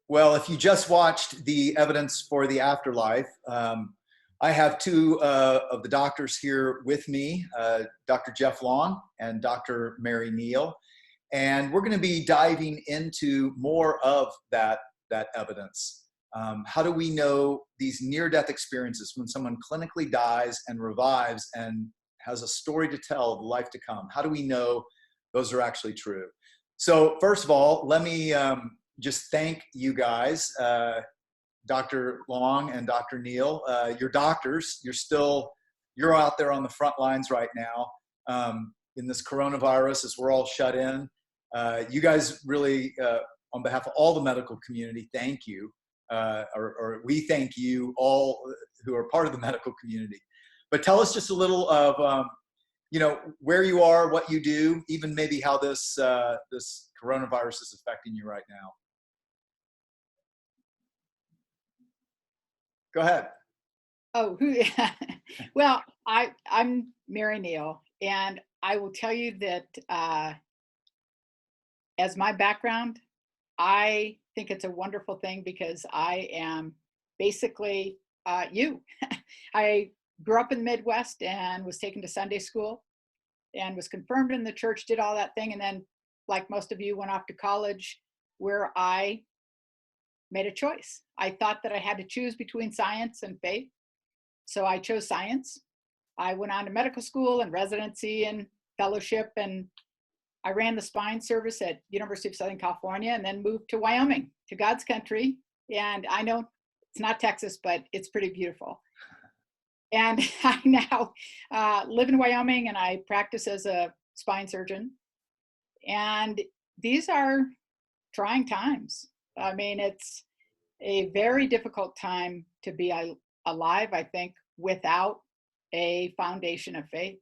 Well, if you just watched the evidence for the afterlife, I have two of the doctors here with me, Dr. Jeff Long and Dr. Mary Neal. And we're going to be diving into more of that evidence. How do we know these near-death experiences when someone clinically dies and revives and has a story to tell of life to come? How do we know those are actually true? So first of all, let me just thank you guys, Dr. Long and Dr. Neal. You're doctors. You're out there on the front lines right now in this coronavirus as we're all shut in. You guys really, on behalf of all the medical community, thank you. Or we thank you all who are part of the medical community. But tell us just a little of, where you are, what you do, even maybe how this coronavirus is affecting you right now. Go ahead. Oh, well, I'm Mary Neal, and I will tell you that as my background, I think it's a wonderful thing because I am basically you. I grew up in the Midwest and was taken to Sunday school and was confirmed in the church, did all that thing, and then, like most of you, went off to college where I made a choice. I thought that I had to choose between science and faith. So I chose science. I went on to medical school and residency and fellowship, and I ran the spine service at University of Southern California and then moved to Wyoming, to God's country. And I know it's not Texas, but it's pretty beautiful. And I now live in Wyoming and I practice as a spine surgeon. And these are trying times. I mean, it's a very difficult time to be alive, I think, without a foundation of faith.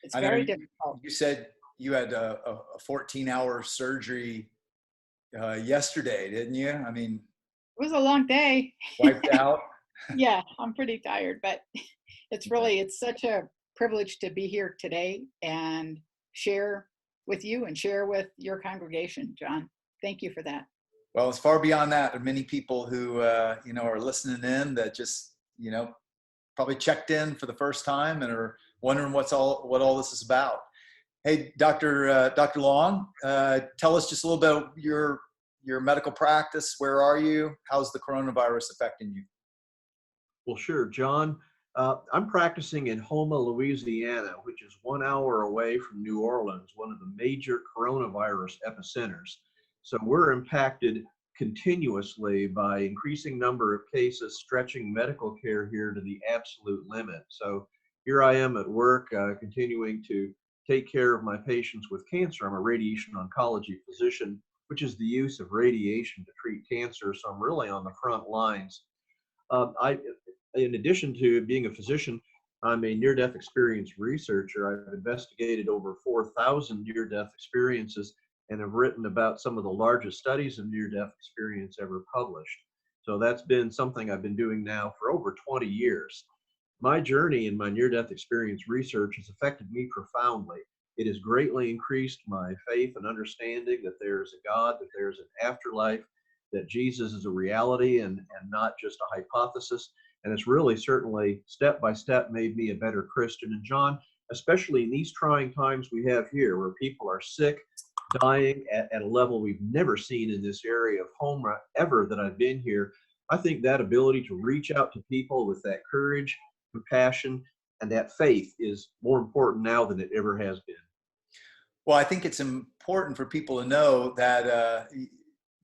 It's very difficult. You said you had a 14-hour surgery yesterday, didn't you? I mean, it was a long day. Wiped out. Yeah, I'm pretty tired, but it's such a privilege to be here today and share with you and share with your congregation, John. Thank you for that. Well, it's far beyond that. There are many people who, are listening in that just, probably checked in for the first time and are wondering what all this is about. Hey, Dr. Long, tell us just a little bit about your medical practice. Where are you? How's the coronavirus affecting you? Well, sure, John. I'm practicing in Houma, Louisiana, which is 1 hour away from New Orleans, one of the major coronavirus epicenters. So we're impacted continuously by increasing number of cases, stretching medical care here to the absolute limit. So here I am at work, continuing to take care of my patients with cancer. I'm a radiation oncology physician, which is the use of radiation to treat cancer. So I'm really on the front lines. In addition to being a physician, I'm a near-death experience researcher. I've investigated over 4,000 near-death experiences and have written about some of the largest studies of near-death experience ever published. So that's been something I've been doing now for over 20 years. My journey in my near-death experience research has affected me profoundly. It has greatly increased my faith and understanding that there's a God, that there's an afterlife, that Jesus is a reality and not just a hypothesis. And it's really certainly step by step made me a better Christian. And John, especially in these trying times we have here where people are sick, dying at a level we've never seen in this area of Houma ever that I've been here, I think that ability to reach out to people with that courage, compassion, and that faith is more important now than it ever has been. Well, I think it's important for people to know that,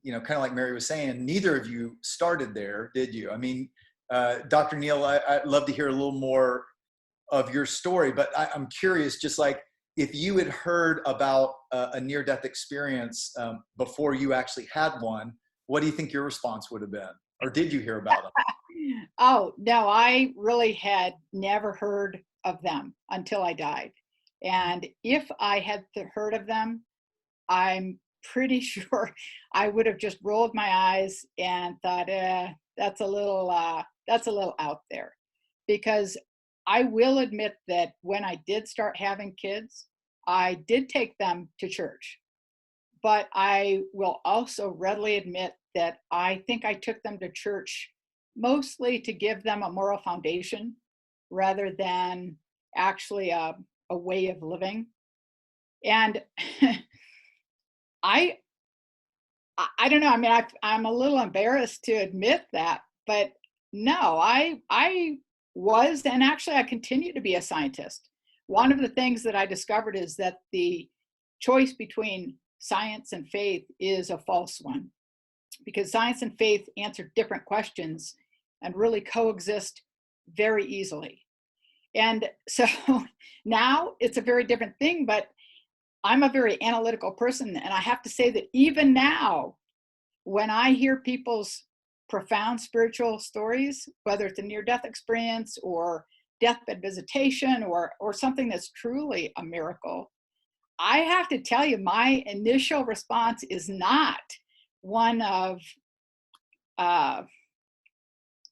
kind of like Mary was saying, neither of you started there, did you? I mean, Dr. Neal, I'd love to hear a little more of your story, but I'm curious, just like if you had heard about a near-death experience before you actually had one, what do you think your response would have been? Or did you hear about them? Oh, no, I really had never heard of them until I died. And if I had heard of them, I'm pretty sure I would have just rolled my eyes and thought, that's a little out there. Because I will admit that when I did start having kids, I did take them to church. But I will also readily admit that I think I took them to church mostly to give them a moral foundation rather than actually a way of living. And I I don't know. I mean, I'm a little embarrassed to admit that, but no, I was, and actually I continue to be a scientist. One of the things that I discovered is that the choice between science and faith is a false one, because science and faith answer different questions and really coexist very easily. And so now it's a very different thing, but I'm a very analytical person. And I have to say that even now, when I hear people's profound spiritual stories, whether it's a near-death experience or deathbed visitation or something that's truly a miracle, I have to tell you, my initial response is not one of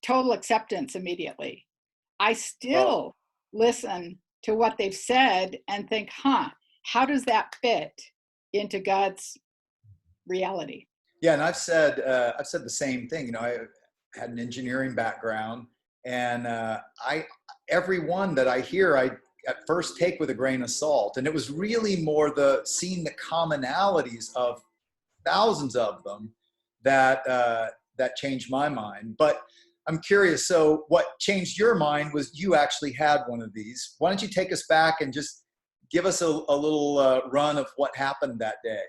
total acceptance immediately. I still listen to what they've said and think, how does that fit into God's reality? Yeah, and I've said the same thing. You know, I had an engineering background, and every one that I hear, I at first take with a grain of salt. And it was really more seeing the commonalities of thousands of them that changed my mind. But I'm curious. So, what changed your mind was you actually had one of these. Why don't you take us back and just give us a little run of what happened that day?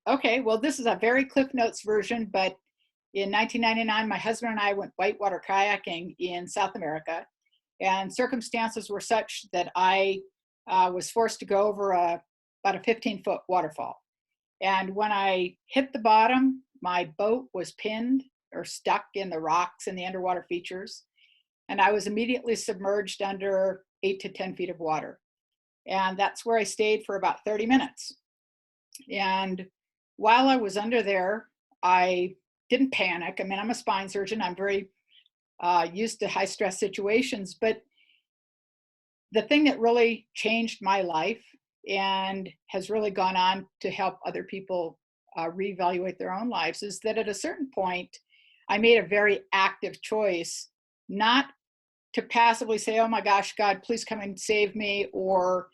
Okay, well, this is a very Cliff Notes version, but in 1999, my husband and I went whitewater kayaking in South America, and circumstances were such that I was forced to go over about a 15-foot waterfall. And when I hit the bottom, my boat was pinned or stuck in the rocks and the underwater features, and I was immediately submerged under 8 to 10 feet of water. And that's where I stayed for about 30 minutes. And while I was under there, I didn't panic. I mean, I'm a spine surgeon. I'm very used to high stress situations. But the thing that really changed my life and has really gone on to help other people reevaluate their own lives is that at a certain point, I made a very active choice not to passively say, oh my gosh, God, please come and save me, or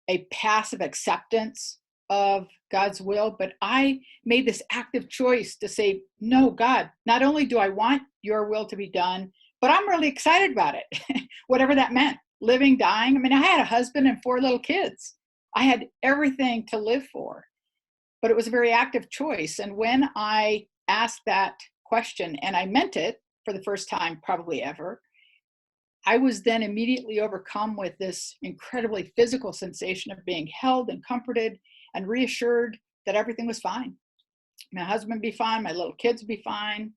a passive acceptance of God's will, but I made this active choice to say, no, God, not only do I want your will to be done, but I'm really excited about it, whatever that meant, living, dying. I mean, I had a husband and 4 little kids. I had everything to live for, but it was a very active choice. And when I asked that question, and I meant it for the first time probably ever, I was then immediately overcome with this incredibly physical sensation of being held and comforted and reassured that everything was fine. My husband would be fine, my little kids would be fine.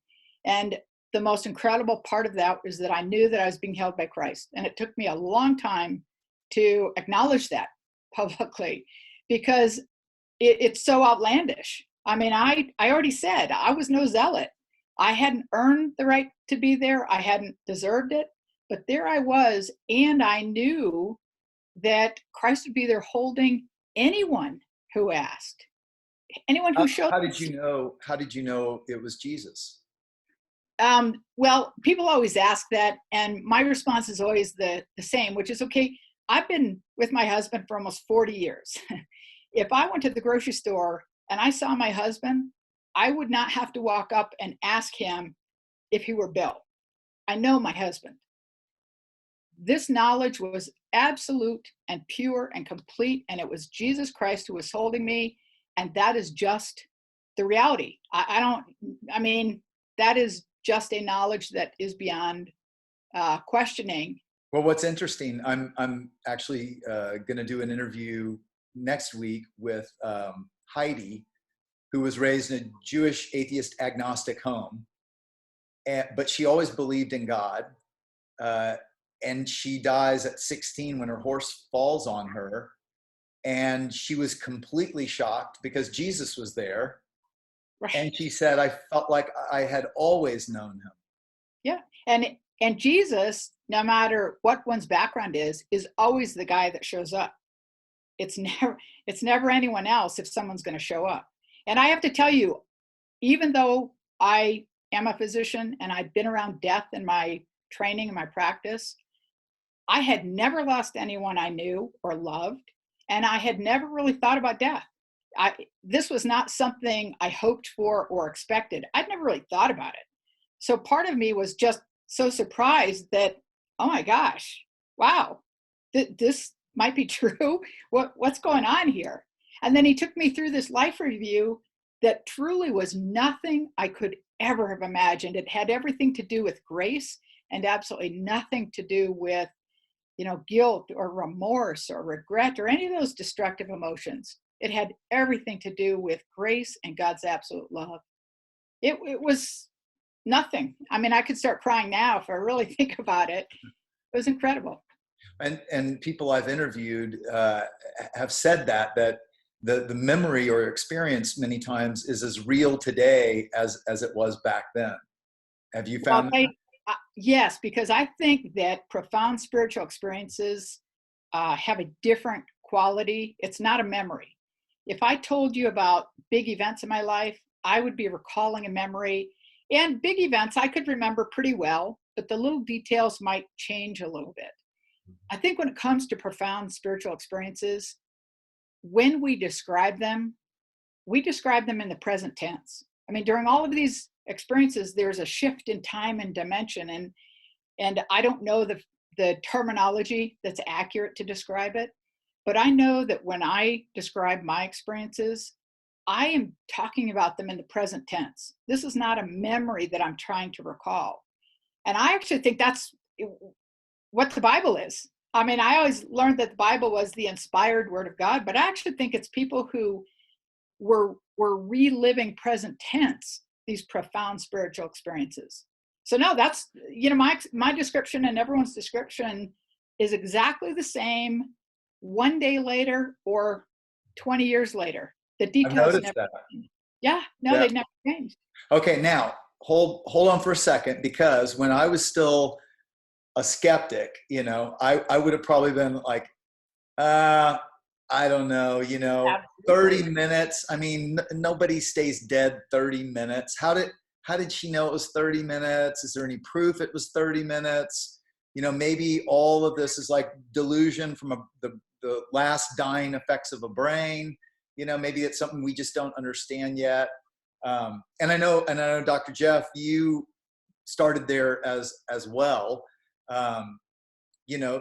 And the most incredible part of that is that I knew that I was being held by Christ. And it took me a long time to acknowledge that publicly, because it's so outlandish. I mean, I already said I was no zealot. I hadn't earned the right to be there. I hadn't deserved it. But there I was, and I knew that Christ would be there holding anyone who asked, anyone who showed. How did you know? How did you know it was Jesus? Well, people always ask that, and my response is always the same, which is, okay, I've been with my husband for almost 40 years. If I went to the grocery store and I saw my husband, I would not have to walk up and ask him if he were Bill. I know my husband. This knowledge was absolute and pure and complete, and it was Jesus Christ who was holding me, and that is just the reality. I mean, that is just a knowledge that is beyond questioning. Well, what's interesting, I'm actually going to do an interview next week with Heidi, who was raised in a Jewish atheist agnostic home, but she always believed in God. And she dies at 16 when her horse falls on her. And she was completely shocked because Jesus was there. Right. And she said, I felt like I had always known him. Yeah. And Jesus, no matter what one's background is always the guy that shows up. It's never anyone else if someone's going to show up. And I have to tell you, even though I am a physician and I've been around death in my training and my practice. I had never lost anyone I knew or loved, and I had never really thought about death. This was not something I hoped for or expected. I'd never really thought about it. So part of me was just so surprised that, oh my gosh, wow, this might be true. What's going on here? And then he took me through this life review that truly was nothing I could ever have imagined. It had everything to do with grace and absolutely nothing to do with, guilt or remorse or regret or any of those destructive emotions. It had everything to do with grace and God's absolute love. It was nothing. I mean, I could start crying now if I really think about it. It was incredible. And people I've interviewed have said that the memory or experience many times is as real today as it was back then. Have you found that? Yes, because I think that profound spiritual experiences have a different quality. It's not a memory. If I told you about big events in my life, I would be recalling a memory. And big events I could remember pretty well, but the little details might change a little bit. I think when it comes to profound spiritual experiences, when we describe them in the present tense. I mean, during all of these experiences, there's a shift in time and dimension. And I don't know the terminology that's accurate to describe it, but I know that when I describe my experiences, I am talking about them in the present tense. This is not a memory that I'm trying to recall. And I actually think that's what the Bible is. I mean, I always learned that the Bible was the inspired word of God, but I actually think it's people who were reliving present tense these profound spiritual experiences. So no, that's, my description and everyone's description is exactly the same one day later or 20 years later. The I've details noticed never that. changed. Yeah, no, Yeah. they've never changed. Okay, now hold on for a second, because when I was still a skeptic, I would have probably been like, I don't know, 30 Absolutely. minutes. I mean, nobody stays dead 30 minutes. How did she know it was 30 minutes? Is there any proof it was 30 minutes? Maybe all of this is like delusion from the last dying effects of a brain. Maybe it's something we just don't understand yet. And I know, Dr. Jeff, you started there as well.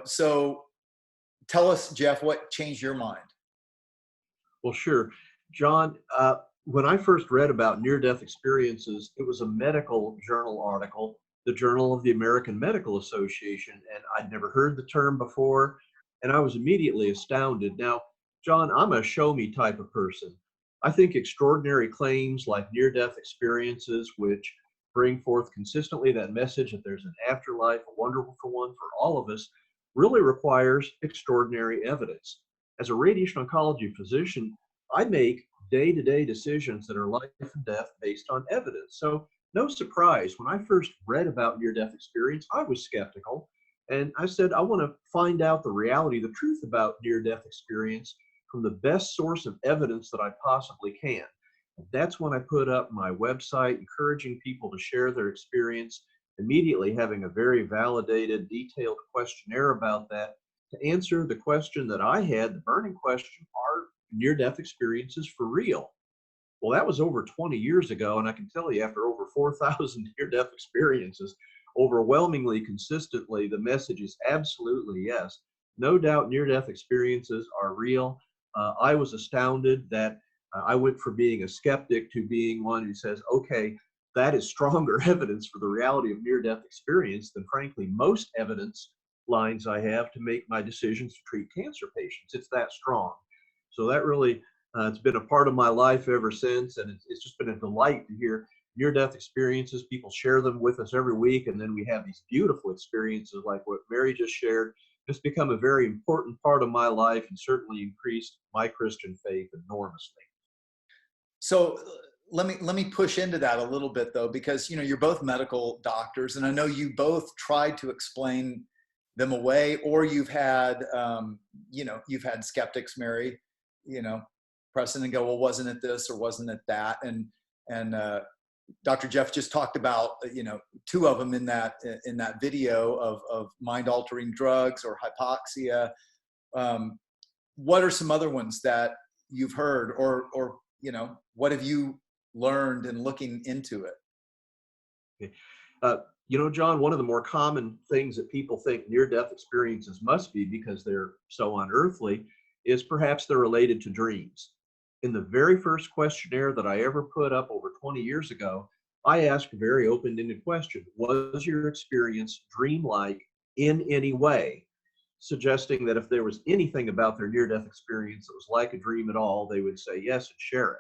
So tell us, Jeff, what changed your mind? Well, sure. John, when I first read about near-death experiences, it was a medical journal article, the Journal of the American Medical Association, and I'd never heard the term before, and I was immediately astounded. Now, John, I'm a show me type of person. I think extraordinary claims like near-death experiences, which bring forth consistently that message that there's an afterlife, a wonderful one for all of us, really requires extraordinary evidence. As a radiation oncology physician, I make day-to-day decisions that are life and death based on evidence. So no surprise, when I first read about near-death experience, I was skeptical. And I said, I want to find out the reality, the truth about near-death experience from the best source of evidence that I possibly can. And that's when I put up my website, encouraging people to share their experience, immediately having a very validated, detailed questionnaire about that to answer the question that I had, the burning question: are near-death experiences for real? Well, that was over 20 years ago, and I can tell you, after over 4,000 near-death experiences, overwhelmingly consistently, the message is absolutely yes. No doubt near-death experiences are real. I was astounded that I went from being a skeptic to being one who says, okay, that is stronger evidence for the reality of near-death experience than, frankly, most evidence lines I have to make my decisions to treat cancer patients. It's that strong. So that really, it's been a part of my life ever since, and it's just been a delight to hear near-death experiences. People share them with us every week, and then we have these beautiful experiences like what Mary just shared. It's become a very important part of my life and certainly increased my Christian faith enormously. So let me push into that a little bit, though, because you're both medical doctors, and I know you both tried to explain them away, or you've had skeptics, Mary, press in and go, well, wasn't it this or wasn't it that, and Dr. Jeff just talked about, two of them in that video of mind-altering drugs or hypoxia. What are some other ones that you've heard, or what have you learned in looking into it? Okay. John, one of the more common things that people think near-death experiences must be, because they're so unearthly, is perhaps they're related to dreams. In the very first questionnaire that I ever put up over 20 years ago, I asked a very open-ended question: was your experience dreamlike in any way? Suggesting that if there was anything about their near-death experience that was like a dream at all, they would say yes and share it.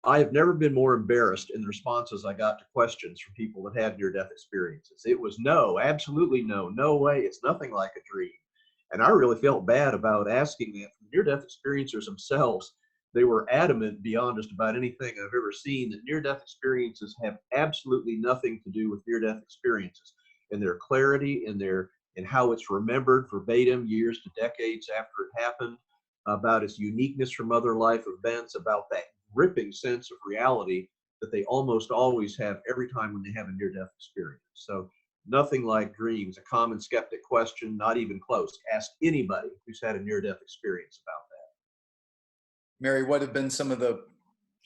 I have never been more embarrassed in the responses I got to questions from people that had near-death experiences. It was no, absolutely no, no way, it's nothing like a dream. And I really felt bad about asking that from near-death experiencers themselves. They were adamant beyond just about anything I've ever seen that near-death experiences have absolutely nothing to do with near-death experiences, in their clarity, in how it's remembered verbatim years to decades after it happened, about its uniqueness from other life events, about that gripping sense of reality that they almost always have every time when they have a near-death experience. So nothing like dreams. A common skeptic question, not even close. Ask anybody who's had a near-death experience about that. Mary, what have been some of the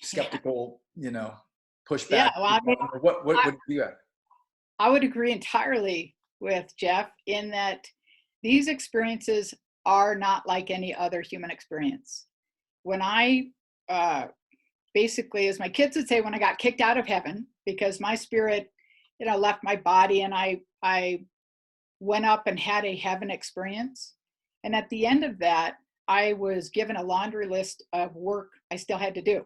skeptical, pushback? Yeah, well, I mean, what would you have? I would agree entirely with Jeff in that these experiences are not like any other human experience. When I basically, as my kids would say, when I got kicked out of heaven because my spirit, left my body, and I went up and had a heaven experience. And at the end of that, I was given a laundry list of work I still had to do.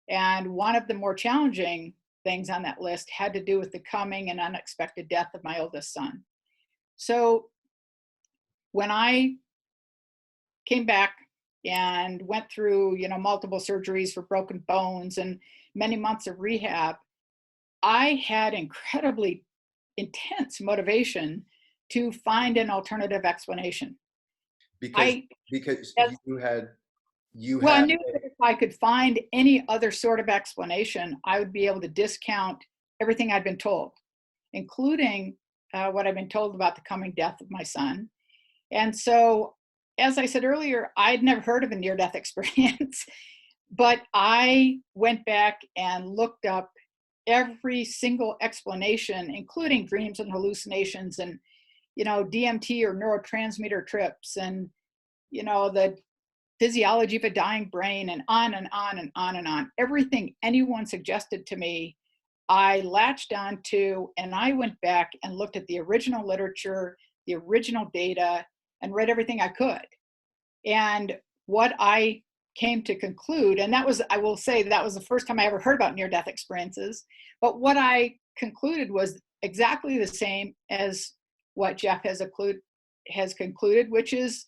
And one of the more challenging things on that list had to do with the coming and unexpected death of my oldest son. So when I came back and went through, multiple surgeries for broken bones and many months of rehab, I had incredibly intense motivation to find an alternative explanation. Because I I knew that if I could find any other sort of explanation, I would be able to discount everything I'd been told, including what I've been told about the coming death of my son. And so, as I said earlier, I'd never heard of a near-death experience, but I went back and looked up every single explanation, including dreams and hallucinations and, DMT or neurotransmitter trips and, the physiology of a dying brain, and on and on and on and on. Everything anyone suggested to me, I latched onto, and I went back and looked at the original literature, the original data, and read everything I could. And what I came to conclude, and that was, I will say, that was the first time I ever heard about near-death experiences, but what I concluded was exactly the same as what Jeff has concluded, which is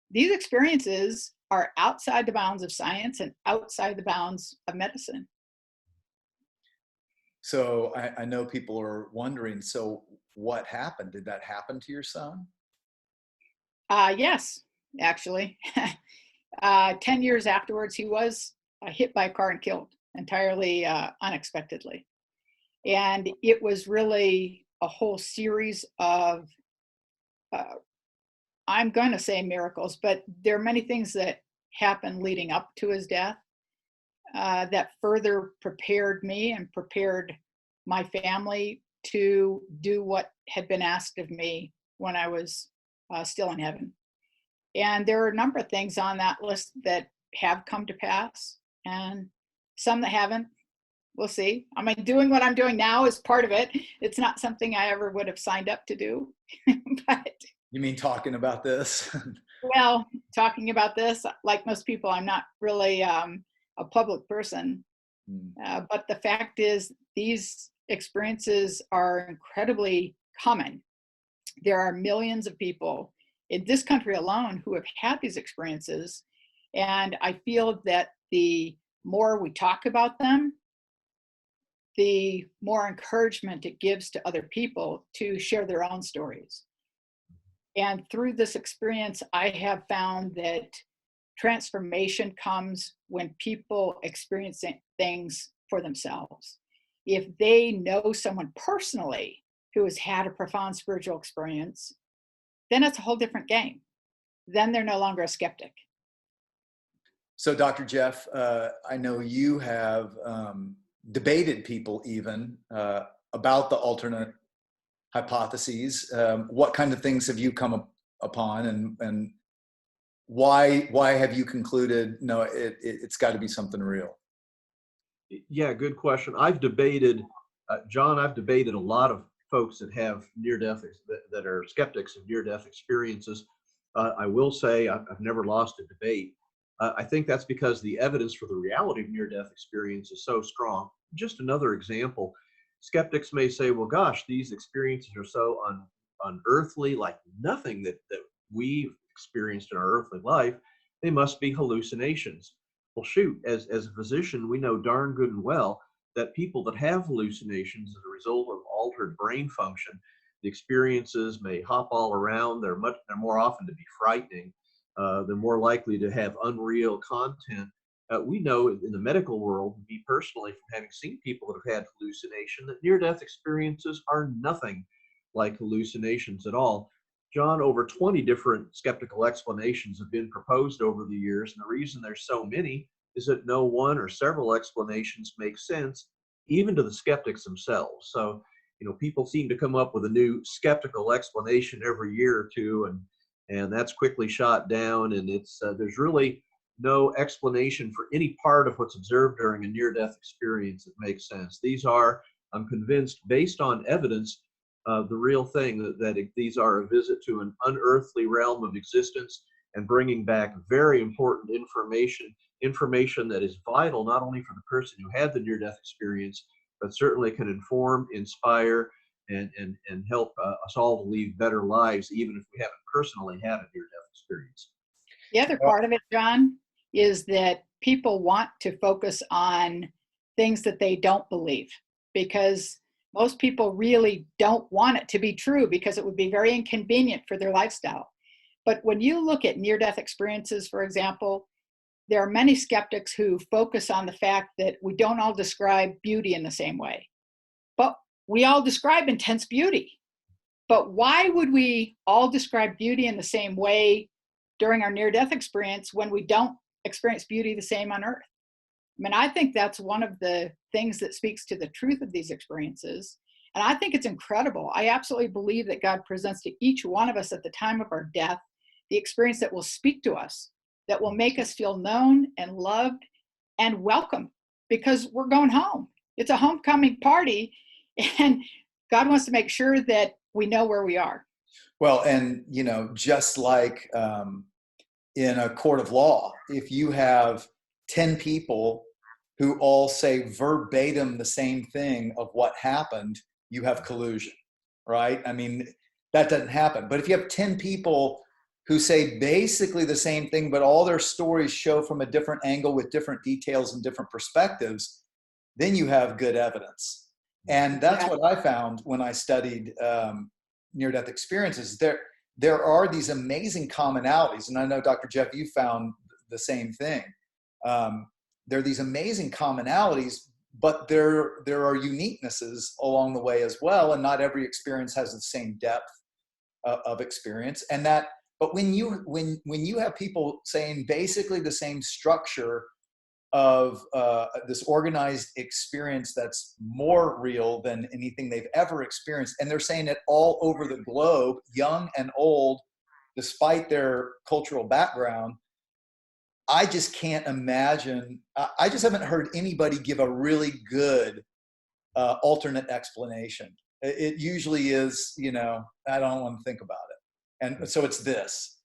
these experiences are outside the bounds of science and outside the bounds of medicine. So I know people are wondering, so what happened? Did that happen to your son? Yes, actually. 10 years afterwards, he was hit by a car and killed entirely unexpectedly. And it was really a whole series of, I'm going to say miracles, but there are many things that happened leading up to his death that further prepared me and prepared my family to do what had been asked of me when I was still in heaven. And there are a number of things on that list that have come to pass, and some that haven't. We'll see. I mean, doing what I'm doing now is part of it. It's not something I ever would have signed up to do. But You mean talking about this? well, talking about this, like most people, I'm not really a public person. But the fact is, these experiences are incredibly common. There are millions of people in this country alone who have had these experiences. And I feel that the more we talk about them, the more encouragement it gives to other people to share their own stories. And through this experience, I have found that transformation comes when people experience things for themselves. If they know someone personally who has had a profound spiritual experience, then it's a whole different game. Then they're no longer a skeptic. So, Dr. Jeff, I know you have debated people even about the alternate hypotheses. What kind of things have you come upon, and why have you concluded no, it's got to be something real? Yeah, good question. I've debated, John, I've debated a lot of folks that have near-death, that are skeptics of near-death experiences. I will say I've never lost a debate. I think that's because the evidence for the reality of near-death experience is so strong. Just another example, skeptics may say, well, gosh, these experiences are so unearthly, like nothing that we've experienced in our earthly life. They must be hallucinations. Well, shoot, as a physician, we know darn good and well that people that have hallucinations as a result of altered brain function, the experiences may hop all around. They're more often to be frightening. They're more likely to have unreal content. We know in the medical world, me personally, from having seen people that have had hallucination, that near-death experiences are nothing like hallucinations at all. John, over 20 different skeptical explanations have been proposed over the years, and the reason there's so many is that no one or several explanations make sense, even to the skeptics themselves. So, people seem to come up with a new skeptical explanation every year or two, and that's quickly shot down, and it's there's really no explanation for any part of what's observed during a near-death experience that makes sense. These are, I'm convinced, based on evidence, the real thing, that these are a visit to an unearthly realm of existence and bringing back very important information that is vital not only for the person who had the near-death experience, but certainly can inform, inspire, and help us all to lead better lives, even if we haven't personally had a near-death experience. The other part of it, John, is that people want to focus on things that they don't believe, because most people really don't want it to be true, because it would be very inconvenient for their lifestyle. But when you look at near-death experiences, for example, there are many skeptics who focus on the fact that we don't all describe beauty in the same way. But we all describe intense beauty. But why would we all describe beauty in the same way during our near-death experience when we don't experience beauty the same on Earth? I mean, I think that's one of the things that speaks to the truth of these experiences. And I think it's incredible. I absolutely believe that God presents to each one of us at the time of our death the experience that will speak to us, that will make us feel known and loved and welcome, because we're going home. It's a homecoming party, and God wants to make sure that we know where we are. Well, and just like in a court of law, if you have 10 people who all say verbatim the same thing of what happened, you have collusion, right? I mean, that doesn't happen. But if you have 10 people who say basically the same thing, but all their stories show from a different angle with different details and different perspectives, then you have good evidence. And that's what I found when I studied near-death experiences. There are these amazing commonalities, and I know, Dr. Jeff, you found the same thing. There are these amazing commonalities, but there are uniquenesses along the way as well, and not every experience has the same depth of experience. But when you have people saying basically the same structure of this organized experience that's more real than anything they've ever experienced, and they're saying it all over the globe, young and old, despite their cultural background, I just can't imagine. I just haven't heard anybody give a really good alternate explanation. It usually is, I don't want to think about it. And so it's this.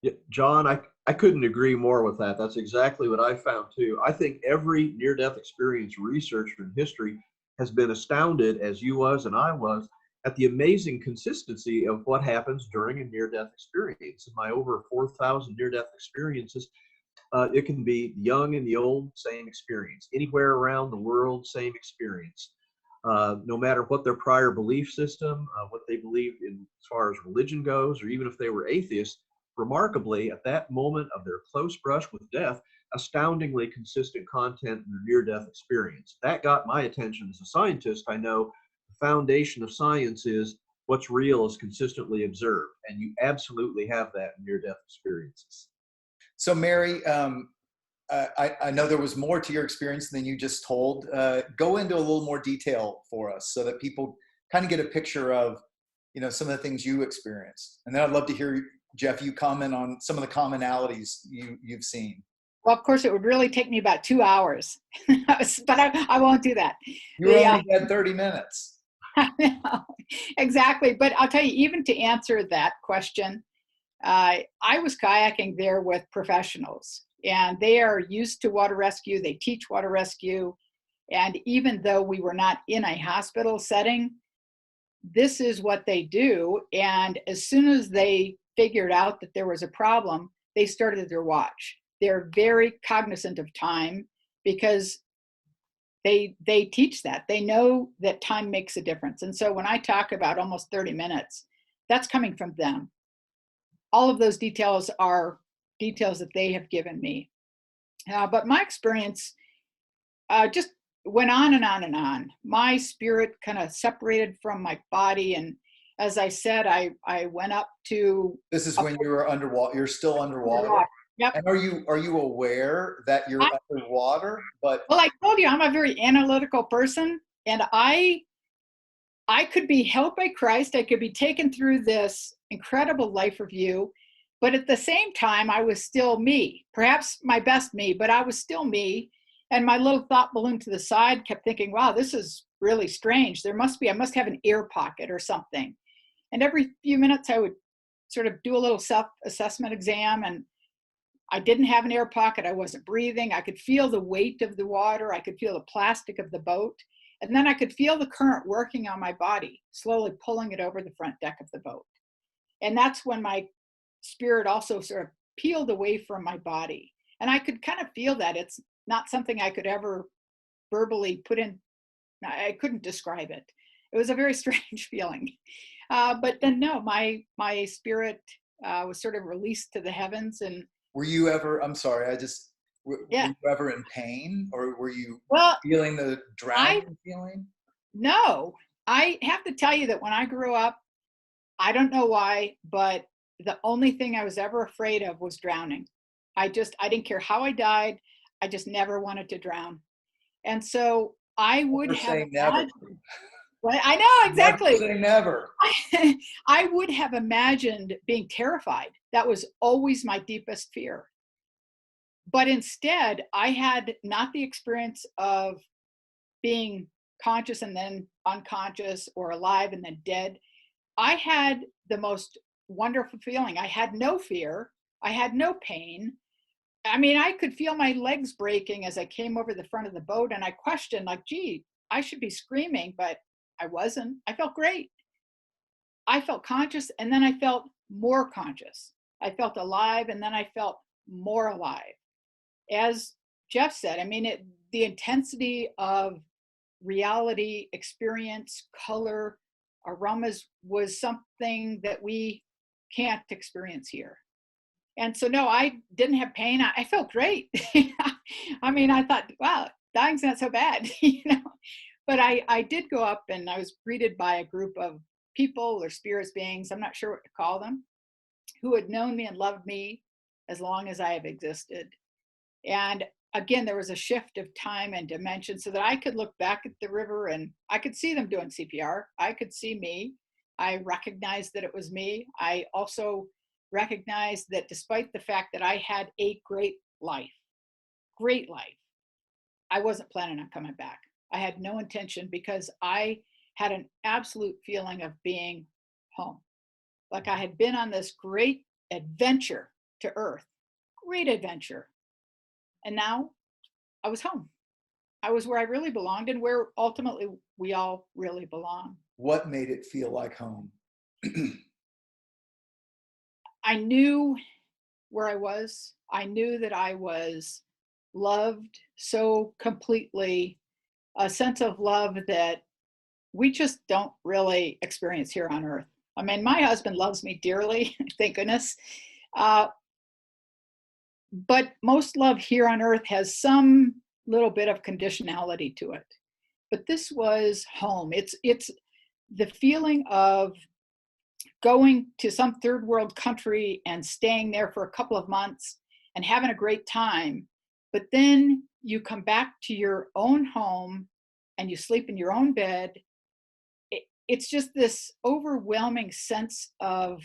Yeah, John, I couldn't agree more with that. That's exactly what I found too. I think every near-death experience researcher in history has been astounded, as you was and I was, at the amazing consistency of what happens during a near-death experience. In my over 4,000 near-death experiences, it can be young and the old, same experience. Anywhere around the world, same experience. No matter what their prior belief system, what they believed in as far as religion goes, or even if they were atheists, remarkably, at that moment of their close brush with death, astoundingly consistent content in their near-death experience. That got my attention as a scientist. I know the foundation of science is what's real is consistently observed, and you absolutely have that in near-death experiences. So Mary, I know there was more to your experience than you just told. Go into a little more detail for us so that people kind of get a picture of, some of the things you experienced. And then I'd love to hear, Jeff, you comment on some of the commonalities you've seen. Well, of course, it would really take me about 2 hours, but I won't do that. You only had 30 minutes. Exactly. But I'll tell you, even to answer that question, I was kayaking there with professionals, and they are used to water rescue. They teach water rescue. And even though we were not in a hospital setting, this is what they do. And as soon as they figured out that there was a problem, they started their watch. They're very cognizant of time because they teach that. They know that time makes a difference. And so when I talk about almost 30 minutes, that's coming from them. All of those details are details that they have given me. But my experience just went on and on and on. My spirit kind of separated from my body. And as I said, I went up to... This is when you were underwater. You're still underwater. Yep. And are you aware that you're underwater? Well, I told you, I'm a very analytical person, and I could be helped by Christ. I could be taken through this incredible life review, but at the same time, I was still me. Perhaps my best me, but I was still me. And my little thought balloon to the side kept thinking, wow, this is really strange. I must have an air pocket or something. And every few minutes, I would sort of do a little self-assessment exam, and I didn't have an air pocket. I wasn't breathing. I could feel the weight of the water. I could feel the plastic of the boat. And then I could feel the current working on my body, slowly pulling it over the front deck of the boat. And that's when my spirit also sort of peeled away from my body. And I could kind of feel that. It's not something I could ever verbally put in. I couldn't describe it. It was a very strange feeling. But then no, my spirit was sort of released to the heavens. And were you ever, I'm sorry, were you ever in pain, or were you feeling the drowning feeling? No, I have to tell you that when I grew up, I don't know why, but the only thing I was ever afraid of was drowning. I didn't care how I died. I just never wanted to drown. And so I would have imagined, well, I know, exactly. Never say never. I would have imagined being terrified. That was always my deepest fear. But instead, I had not the experience of being conscious and then unconscious, or alive and then dead. I had the most wonderful feeling. I had no fear. I had no pain. I mean, I could feel my legs breaking as I came over the front of the boat, and I questioned, like, gee, I should be screaming, but I wasn't. I felt great. I felt conscious, and then I felt more conscious. I felt alive, and then I felt more alive. As Jeff said, I mean, the intensity of reality, experience, color, aromas was something that we can't experience here. And so, no, I didn't have pain. I felt great. I mean, I thought, wow, dying's not so bad, But I did go up, and I was greeted by a group of people or spirits, beings, I'm not sure what to call them, who had known me and loved me as long as I have existed. And again, there was a shift of time and dimension so that I could look back at the river and I could see them doing CPR. I could see me. I recognized that it was me. I also recognized that despite the fact that I had a great life, I wasn't planning on coming back. I had no intention, because I had an absolute feeling of being home. Like I had been on this great adventure to Earth, great adventure. And now I was home. I was where I really belonged, and where ultimately we all really belong. What made it feel like home? I knew where I was. I knew that I was loved so completely, a sense of love that we just don't really experience here on Earth. I mean, my husband loves me dearly, thank goodness. but most love here on earth has some little bit of conditionality to it. But this was home. It's the feeling of going to some third world country and staying there for a couple of months and having a great time. But then you come back to your own home and you sleep in your own bed. It's just this overwhelming sense of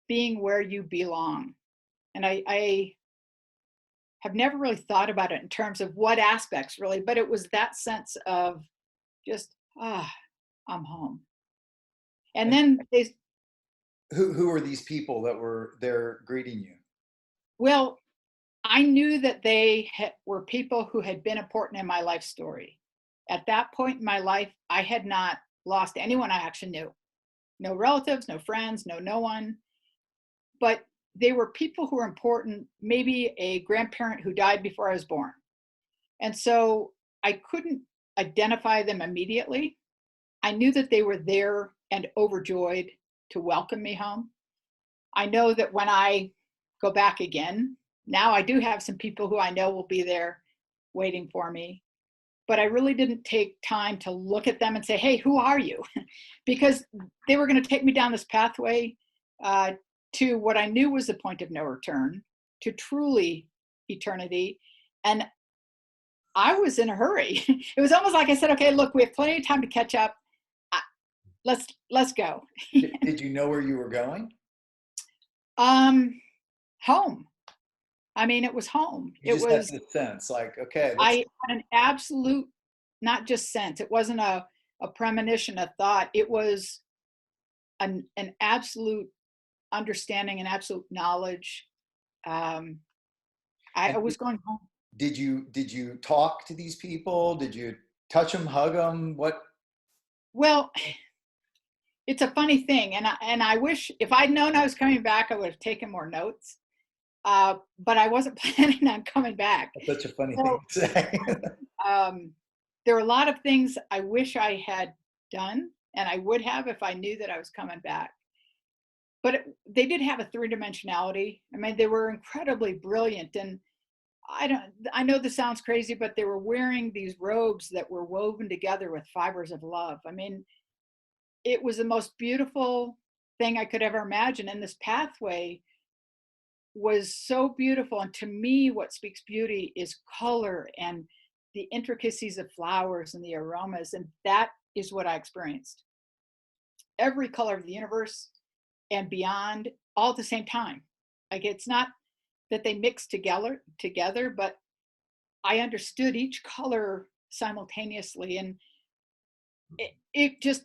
being where you belong. And I have never really thought about it in terms of what aspects really, but it was that sense of just, I'm home. And then Who are these people that were there greeting you? well, I knew that they were people who had been important in my life story. At that point in my life, I had not lost anyone I actually knew. No relatives, no friends, no one. But they were people who were important, maybe a grandparent who died before I was born. And so I couldn't identify them immediately. I knew that they were there and overjoyed to welcome me home. I know that when I go back again, now I do have some people who I know will be there waiting for me. But I really didn't take time to look at them and say, hey, who are you? Because they were going to take me down this pathway to what I knew was the point of no return, to truly eternity. And I was in a hurry. It was almost like I said, okay, look, we have plenty of time to catch up. Let's go. Did you know where you were going? Home. I mean, it was home. You It just was, had the sense, like, okay, I had an absolute, not just sense, it wasn't a premonition, a thought. It was an absolute understanding and absolute knowledge. I and was going home. did you talk to these people? Did you touch them, hug them? What? Well, it's a funny thing, and I wish if I'd known I was coming back, I would have taken more notes. But I wasn't planning on coming back. That's such a funny So, thing to say. there are a lot of things I wish I had done, and I would have if I knew that I was coming back. But they did have a three-dimensionality. I mean, they were incredibly brilliant, and I know this sounds crazy, but they were wearing these robes that were woven together with fibers of love. I mean, it was the most beautiful thing I could ever imagine. And this pathway was so beautiful. And to me, what speaks beauty is color and the intricacies of flowers and the aromas. And that is what I experienced. Every color of the universe and beyond, all at the same time. Like, it's not that they mixed together, but I understood each color simultaneously. And it just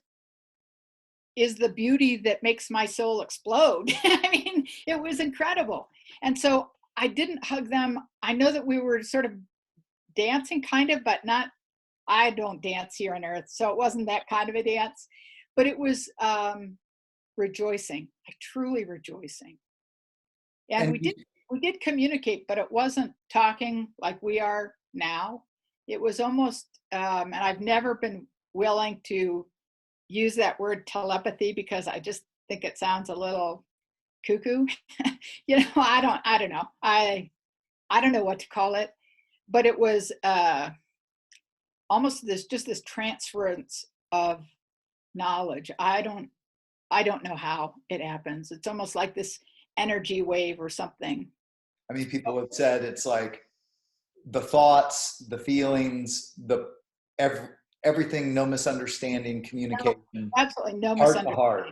is the beauty that makes my soul explode. I mean, it was incredible. And so I didn't hug them. I know that we were sort of dancing kind of, but not, I don't dance here on earth. So it wasn't that kind of a dance, but it was rejoicing, like truly rejoicing. And And we did communicate, but it wasn't talking like we are now. It was almost, and I've never been willing to use that word telepathy because I just think it sounds a little cuckoo. You know, I don't know. I don't know what to call it, but it was almost this transference of knowledge. I don't know how it happens. It's almost like this energy wave or something. I mean, people have said it's like the thoughts, the feelings, everything, no misunderstanding, communication, No, absolutely no heart to misunderstanding. heart.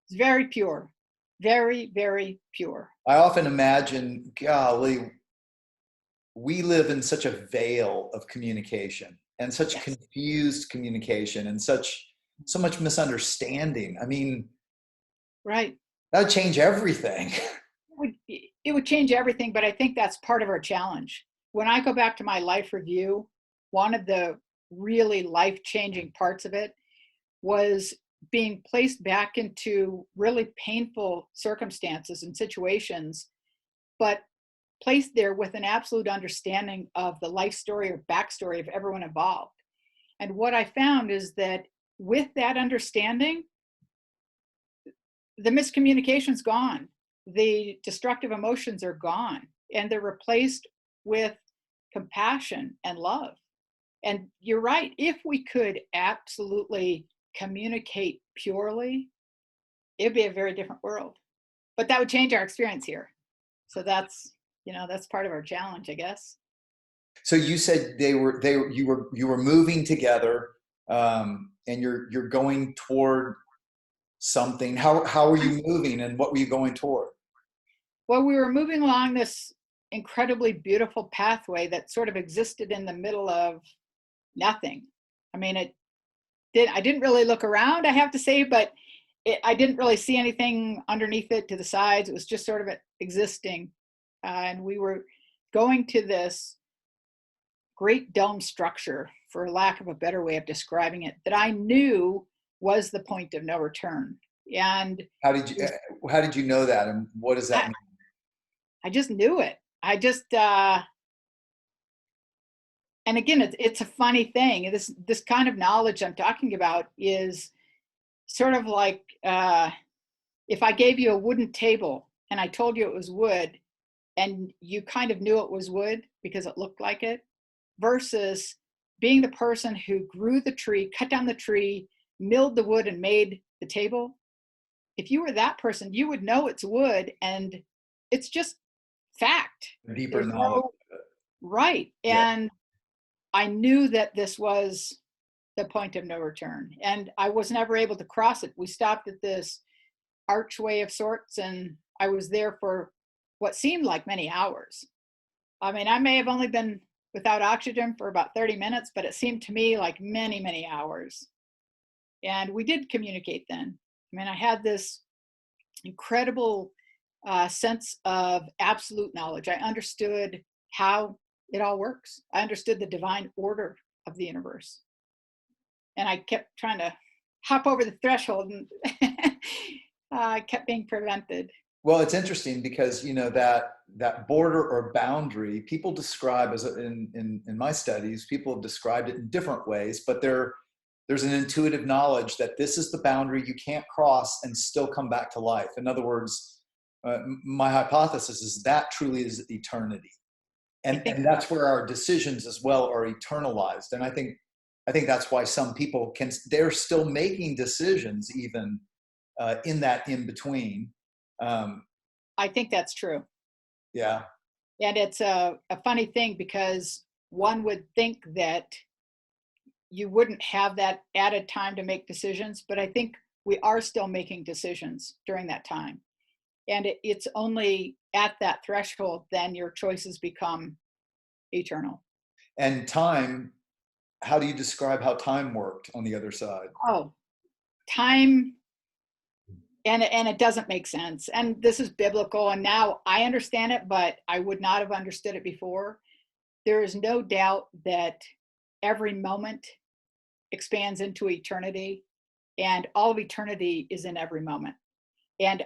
It's very pure, very, very pure. I often imagine, golly, we live in such a veil of communication and such Yes. confused communication and so much misunderstanding. I mean, Right. that would change everything. It would change everything, but I think that's part of our challenge. When I go back to my life review, one of the really life-changing parts of it was being placed back into really painful circumstances and situations, but placed there with an absolute understanding of the life story or backstory of everyone involved. And what I found is that with that understanding, the miscommunication's gone. The destructive emotions are gone. and they're replaced with compassion and love. And you're right, if we could absolutely communicate purely, it'd be a very different world. But that would change our experience here. So that's, that's part of our challenge, I guess. So you said you were moving together, and you're going toward something. How were you moving, and what were you going toward? Well, we were moving along this incredibly beautiful pathway that sort of existed in the middle of nothing. I mean, I didn't really look around, I have to say, but I didn't really see anything underneath it to the sides. It was just sort of existing. And we were going to this great dome structure, for lack of a better way of describing it, that I knew was the point of no return. And How did you know that, and what does that mean? I just knew it. I just, and again, it's a funny thing. This kind of knowledge I'm talking about is sort of like if I gave you a wooden table and I told you it was wood, and you kind of knew it was wood because it looked like it, versus being the person who grew the tree, cut down the tree, milled the wood, and made the table. If you were that person, you would know it's wood, and it's just fact. Deeper knowledge. Right. Yeah. And I knew that this was the point of no return, and I was never able to cross it. We stopped at this archway of sorts, and I was there for what seemed like many hours. I mean, I may have only been without oxygen for about 30 minutes, but it seemed to me like many, many hours. And we did communicate then. I mean, I had this incredible sense of absolute knowledge. I understood how it all works. I understood the divine order of the universe. And I kept trying to hop over the threshold, and I kept being prevented. Well, it's interesting because that border or boundary people describe as in my studies, people have described it in different ways, but there's an intuitive knowledge that this is the boundary you can't cross and still come back to life. In other words, my hypothesis is that truly is eternity, and that's where our decisions as well are eternalized. And I think that's why some people they're still making decisions even in that in between. I think that's true. Yeah. And it's a funny thing, because one would think that you wouldn't have that added time to make decisions, but I think we are still making decisions during that time. And it's only at that threshold then your choices become eternal. And time, how do you describe how time worked on the other side? Oh, time, and it doesn't make sense. And this is biblical, and now I understand it, but I would not have understood it before. There is no doubt that every moment expands into eternity, and all of eternity is in every moment. And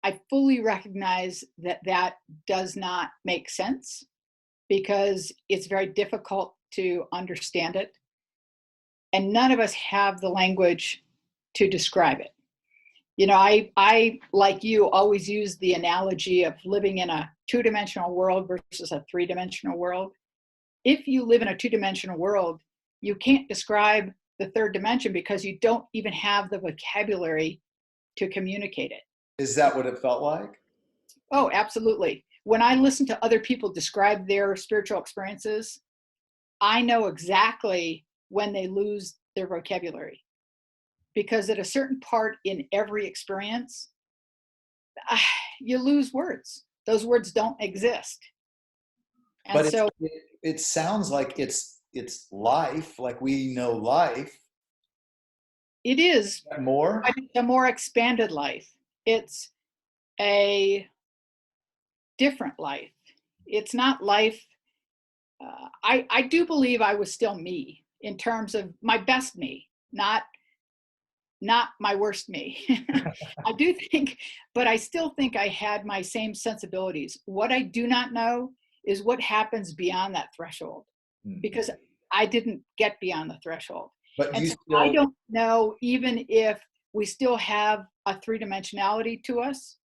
I fully recognize that does not make sense, because it's very difficult to understand it. And none of us have the language to describe it. I, like you, always use the analogy of living in a two-dimensional world versus a three-dimensional world. If you live in a two-dimensional world, you can't describe the third dimension because you don't even have the vocabulary to communicate it. Is that what it felt like? Oh, absolutely. When I listen to other people describe their spiritual experiences, I know exactly when they lose their vocabulary, because at a certain part in every experience, you lose words. Those words don't exist. And But so it sounds like it's life, like we know life. it is More? a more expanded life. It's a different life. It's not life. I do believe I was still me in terms of my best me, not my worst me. I do think, but I still think I had my same sensibilities. What I do not know is what happens beyond that threshold, because I didn't get beyond the threshold. But And so I don't know, even if we still have a three-dimensionality to us,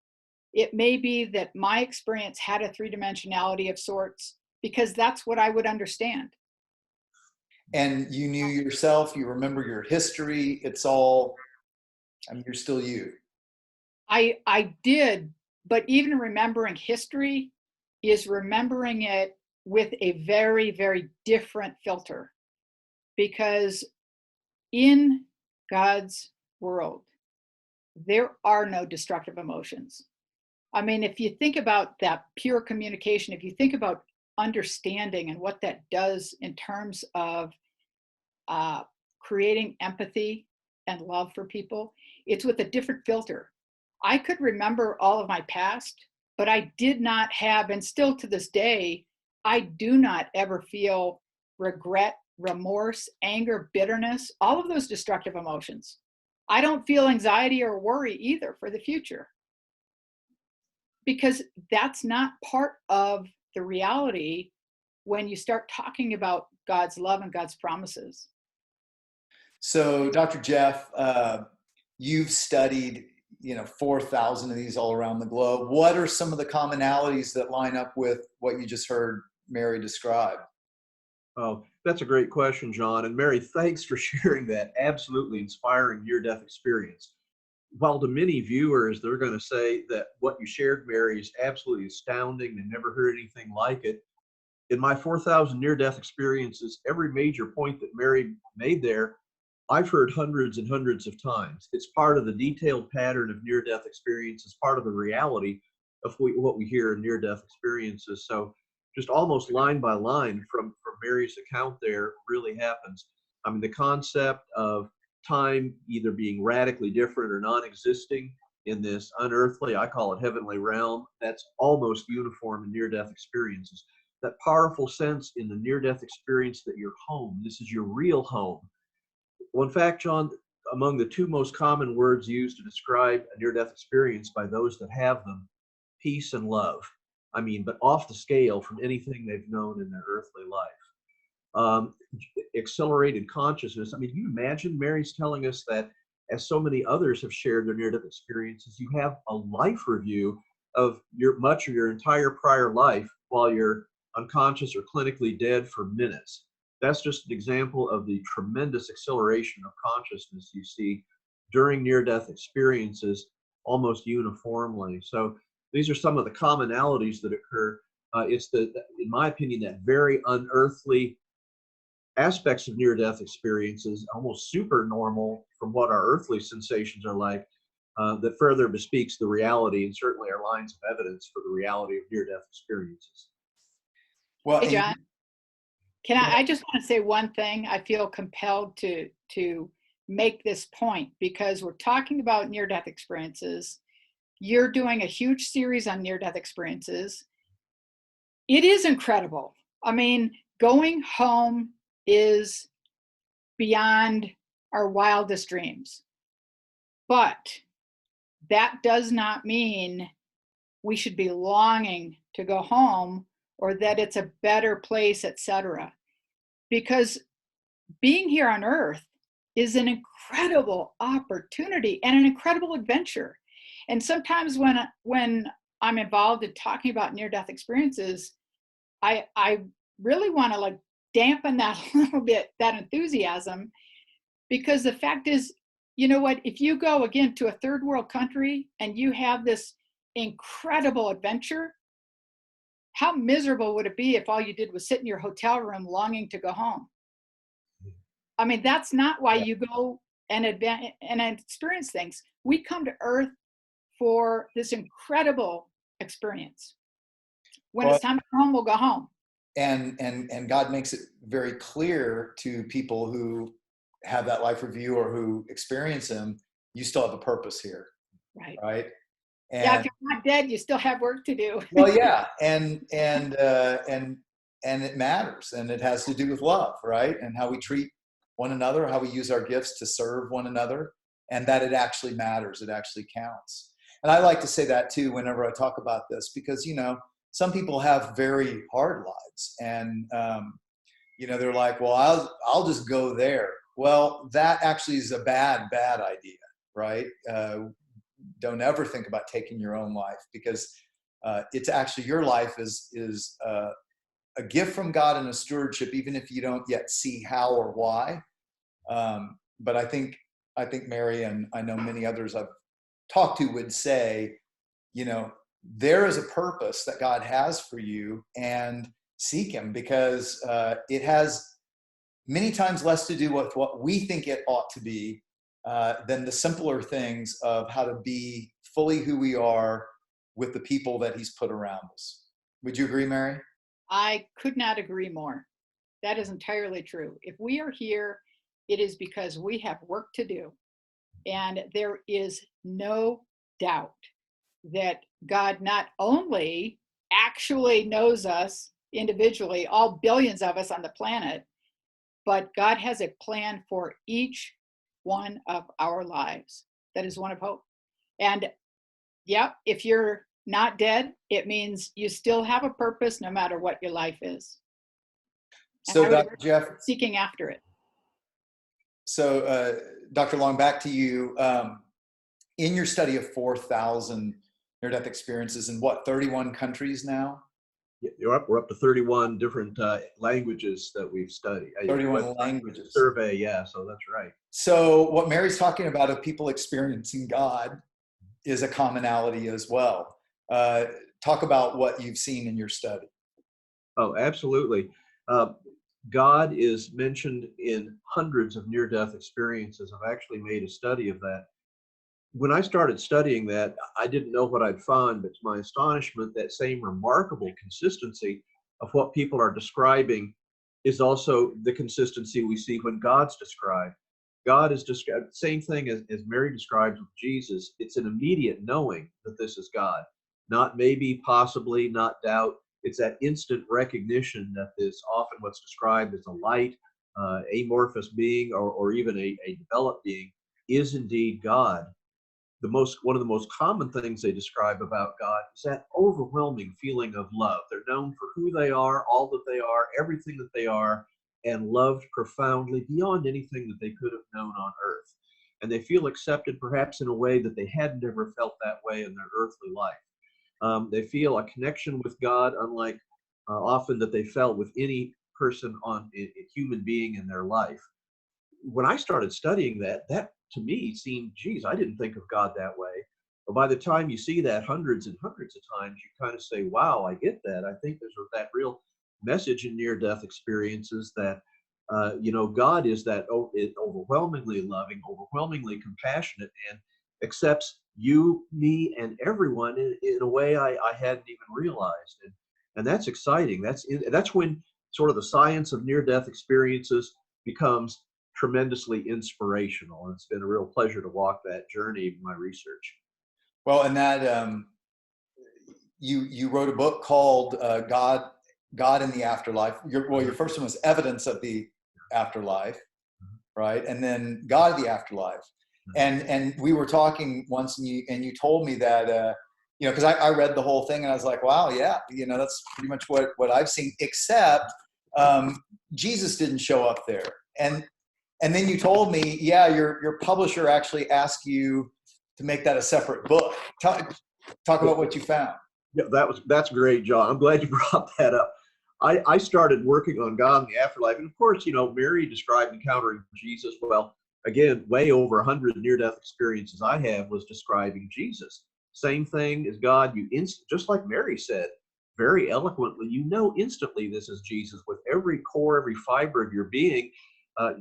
It may be that my experience had a three-dimensionality of sorts because that's what I would understand. And you knew yourself, you remember your history. It's all, I mean, you're still you. I did, but even remembering history is remembering it with a very, very different filter, because in God's world, there are no destructive emotions. I mean, if you think about that pure communication, if you think about understanding and what that does in terms of creating empathy and love for people, it's with a different filter. I could remember all of my past, but I did not have, and still to this day, I do not ever feel regret, remorse, anger, bitterness, all of those destructive emotions. I don't feel anxiety or worry either for the future, because that's not part of the reality when you start talking about God's love and God's promises. So, Dr. Jeff, you've studied, 4,000 of these all around the globe. What are some of the commonalities that line up with what you just heard Mary describe? Oh, that's a great question, John. And Mary, thanks for sharing that absolutely inspiring near-death experience. While to many viewers, they're going to say that what you shared, Mary, is absolutely astounding. They never heard anything like it. In my 4,000 near-death experiences, every major point that Mary made there, I've heard hundreds and hundreds of times. It's part of the detailed pattern of near-death experiences, part of the reality of what we hear in near-death experiences. So just almost line by line from Mary's account there really happens. I mean, the concept of time either being radically different or non-existing in this unearthly, I call it heavenly realm, that's almost uniform in near-death experiences. That powerful sense in the near-death experience that you're home, this is your real home. Well, in fact, John, among the two most common words used to describe a near-death experience by those that have them, peace and love. I mean, but off the scale from anything they've known in their earthly life. Um, Accelerated consciousness. I mean, you imagine Mary's telling us that, as so many others have shared their near-death experiences, you have a life review of much of your entire prior life while you're unconscious or clinically dead for minutes. That's just an example of the tremendous acceleration of consciousness you see during near-death experiences almost uniformly. So these are some of the commonalities that occur. It's in my opinion, that very unearthly aspects of near-death experiences, almost super normal from what our earthly sensations are like, that further bespeaks the reality and certainly our lines of evidence for the reality of near-death experiences. Well, Hey, John, I just want to say one thing. I feel compelled to make this point because we're talking about near-death experiences. You're doing a huge series on near-death experiences. It is incredible. I mean, going home is beyond our wildest dreams. But that does not mean we should be longing to go home or that it's a better place, etc. Because being here on earth is an incredible opportunity and an incredible adventure. And sometimes when I'm involved in talking about near-death experiences, I really want to like dampen that a little bit, that enthusiasm, because the fact is, you know what, if you go again to a third world country and you have this incredible adventure, how miserable would it be if all you did was sit in your hotel room longing to go home? I mean, that's not why you go and experience things. We come to Earth for this incredible experience. When it's time to go home, we'll go home. And God makes it very clear to people who have that life review or who experience them, you still have a purpose here. Right. Right. And, yeah, if you're not dead, you still have work to do. well, yeah, and it matters, and it has to do with love, right? And how we treat one another, how we use our gifts to serve one another, and that it actually matters, it actually counts. And I like to say that too whenever I talk about this, because some people have very hard lives, and they're like, well, I'll just go there. Well, that actually is a bad idea, right? don't ever think about taking your own life, because it's actually, your life is a gift from God and a stewardship, even if you don't yet see how or why. But I think Mary, and I know many others I've talked to, would say, there is a purpose that God has for you, and seek him, because it has many times less to do with what we think it ought to be than the simpler things of how to be fully who we are with the people that he's put around us. Would you agree, Mary? I could not agree more. That is entirely true. If we are here, it is because we have work to do. And there is no doubt that God not only actually knows us individually, all billions of us on the planet, but God has a plan for each one of our lives. That is one of hope. And if you're not dead, it means you still have a purpose no matter what your life is. And So, Dr. Jeff, seeking after it. So, Dr. Long, back to you. In your study of 4,000 near-death experiences in 31 countries now? Yeah, we're up to 31 different languages that we've studied. 31 languages. Survey, yeah, so that's right. So what Mary's talking about of people experiencing God is a commonality as well. Talk about what you've seen in your study. Oh, absolutely. God is mentioned in hundreds of near-death experiences. I've actually made a study of that. When I started studying that, I didn't know what I'd find, but to my astonishment, that same remarkable consistency of what people are describing is also the consistency we see when God's described. God is described, same thing as Mary describes with Jesus. It's an immediate knowing that this is God, not maybe, possibly, not doubt. It's that instant recognition that is often what's described as a light, amorphous being, or even a developed being, is indeed God. One of the most common things they describe about God is that overwhelming feeling of love. They're known for who they are, all that they are, everything that they are, and loved profoundly beyond anything that they could have known on earth. And they feel accepted perhaps in a way that they had never felt that way in their earthly life. They feel a connection with God unlike often that they felt with any person, a human being in their life. When I started studying that to me seemed, geez, I didn't think of God that way. But by the time you see that hundreds and hundreds of times, you kind of say, wow, I get that. I think there's that real message in near-death experiences that, God is that overwhelmingly loving, overwhelmingly compassionate, and accepts you, me, and everyone in a way I hadn't even realized. And that's exciting. That's when sort of the science of near-death experiences becomes tremendously inspirational. And it's been a real pleasure to walk that journey in my research. Well, and that you wrote a book called God in the Afterlife. Your first one was Evidence of the Afterlife, right? And then God of the Afterlife. And we were talking once, and you told me that because I read the whole thing and I was like, wow, yeah, that's pretty much what I've seen, except Jesus didn't show up there. And then you told me, yeah, your publisher actually asked you to make that a separate book. Talk about what you found. Yeah, that's great, John. I'm glad you brought that up. I started working on God in the Afterlife, and of course, Mary described encountering Jesus. Well, again, way over 100 near-death experiences I have was describing Jesus. Same thing as God. Just like Mary said very eloquently, instantly this is Jesus with every core, every fiber of your being.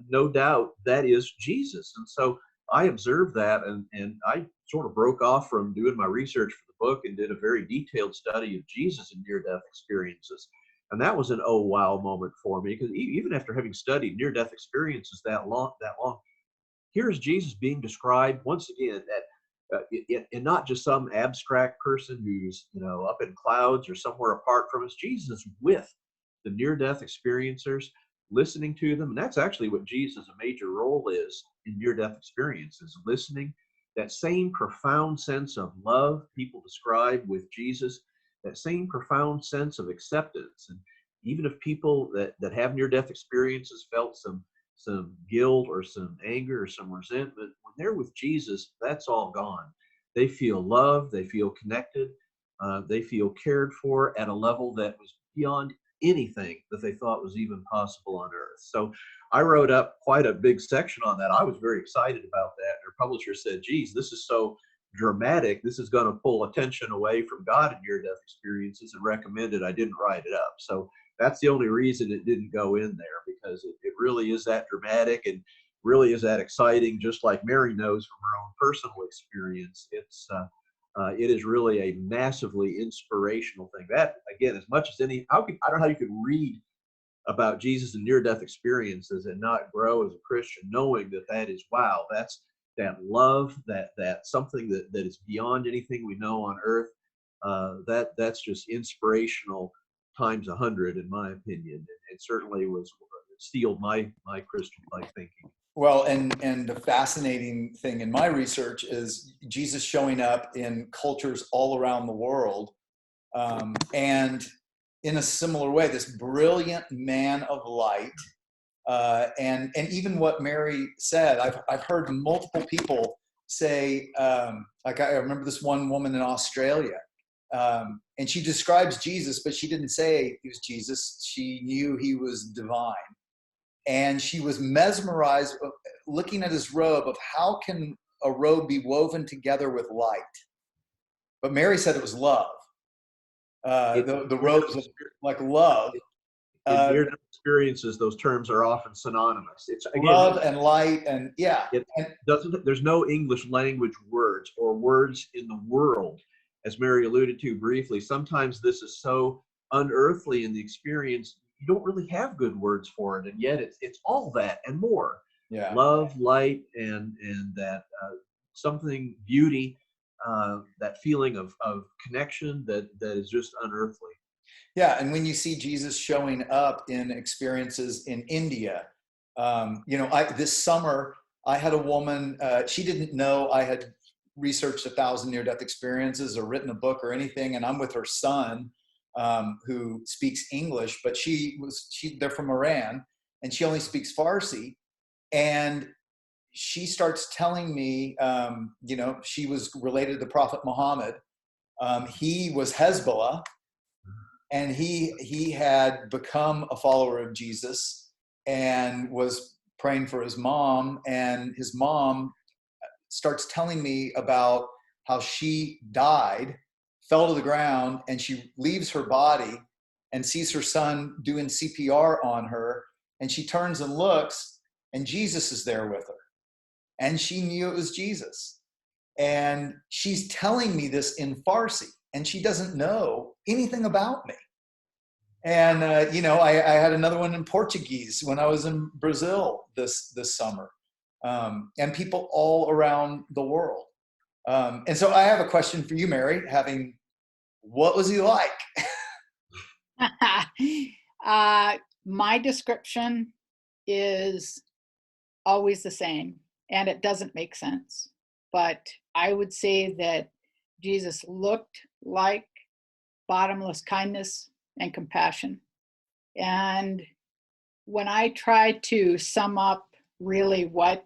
No doubt that is Jesus. And so I observed that, and I sort of broke off from doing my research for the book and did a very detailed study of Jesus in near-death experiences. And that was an oh wow moment for me, because even after having studied near-death experiences that long, here's Jesus being described once again and not just some abstract person who's up in clouds or somewhere apart from us. Jesus with the near-death experiencers, listening to them. And that's actually what Jesus' a major role is in near-death experiences, listening. That same profound sense of love people describe with Jesus, that same profound sense of acceptance. And even if people that have near-death experiences felt some guilt or some anger or some resentment, when they're with Jesus, that's all gone. They feel loved, they feel connected, they feel cared for at a level that was beyond anything that they thought was even possible on earth. So I wrote up quite a big section on that. I was very excited about that. Their publisher said, geez, this is so dramatic. This is going to pull attention away from God in near-death experiences, and recommended I didn't write it up. So that's the only reason it didn't go in there, because it really is that dramatic and really is that exciting, just like Mary knows from her own personal experience. It is really a massively inspirational thing. That, again, as much as any, I don't know how you could read about Jesus and near-death experiences and not grow as a Christian, knowing that that is, wow, that's that love, that something that is beyond anything we know on earth. That's just inspirational times 100, in my opinion. It certainly was steeled my Christian like thinking. Well, and the fascinating thing in my research is Jesus showing up in cultures all around the world, and in a similar way, this brilliant man of light, and even what Mary said, I've heard multiple people say, like I remember this one woman in Australia, and she describes Jesus, but she didn't say he was Jesus. She knew he was divine. And she was mesmerized looking at his robe of how can a robe be woven together with light. But Mary said it was love. The robes of like love. In near-death experiences, those terms are often synonymous. It's again, love and light, and yeah. It doesn't. There's no English language words or words in the world, as Mary alluded to briefly. Sometimes this is so unearthly in the experience, you don't really have good words for it, and yet it's all that and more. Yeah. Love, light, and that something, beauty, that feeling of connection that is just unearthly. Yeah, and when you see Jesus showing up in experiences in India, this summer I had a woman. She didn't know I had researched 1,000 near-death experiences or written a book or anything, and I'm with her son, who speaks English, but they're from Iran, and she only speaks Farsi, and she starts telling me, she was related to Prophet Muhammad. He was Hezbollah. And he had become a follower of Jesus and was praying for his mom. And his mom starts telling me about how she died, fell to the ground, and she leaves her body and sees her son doing CPR on her. And she turns and looks, and Jesus is there with her. And she knew it was Jesus. And she's telling me this in Farsi, and she doesn't know anything about me. And I had another one in Portuguese when I was in Brazil this summer, and people all around the world. And so I have a question for you, Mary. What was he like? My description is always the same, and it doesn't make sense. But I would say that Jesus looked like bottomless kindness and compassion. And when I try to sum up really what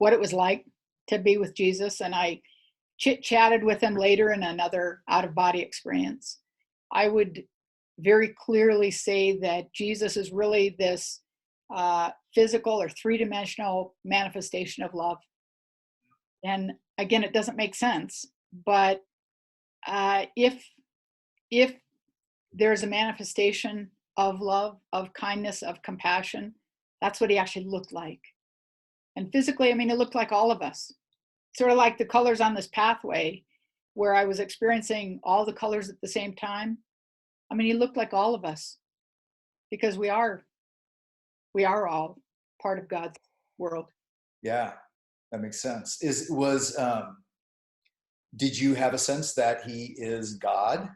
it was like to be with Jesus, and I chit-chatted with him later in another out-of-body experience, I would very clearly say that Jesus is really this physical or three-dimensional manifestation of love. And again, it doesn't make sense, but if there's a manifestation of love, of kindness, of compassion, that's what he actually looked like. And physically, I mean, it looked like all of us. Sort of like the colors on this pathway where I was experiencing all the colors at the same time. I mean, he looked like all of us because we are all part of God's world. Yeah, that makes sense. Did you have a sense that he is God?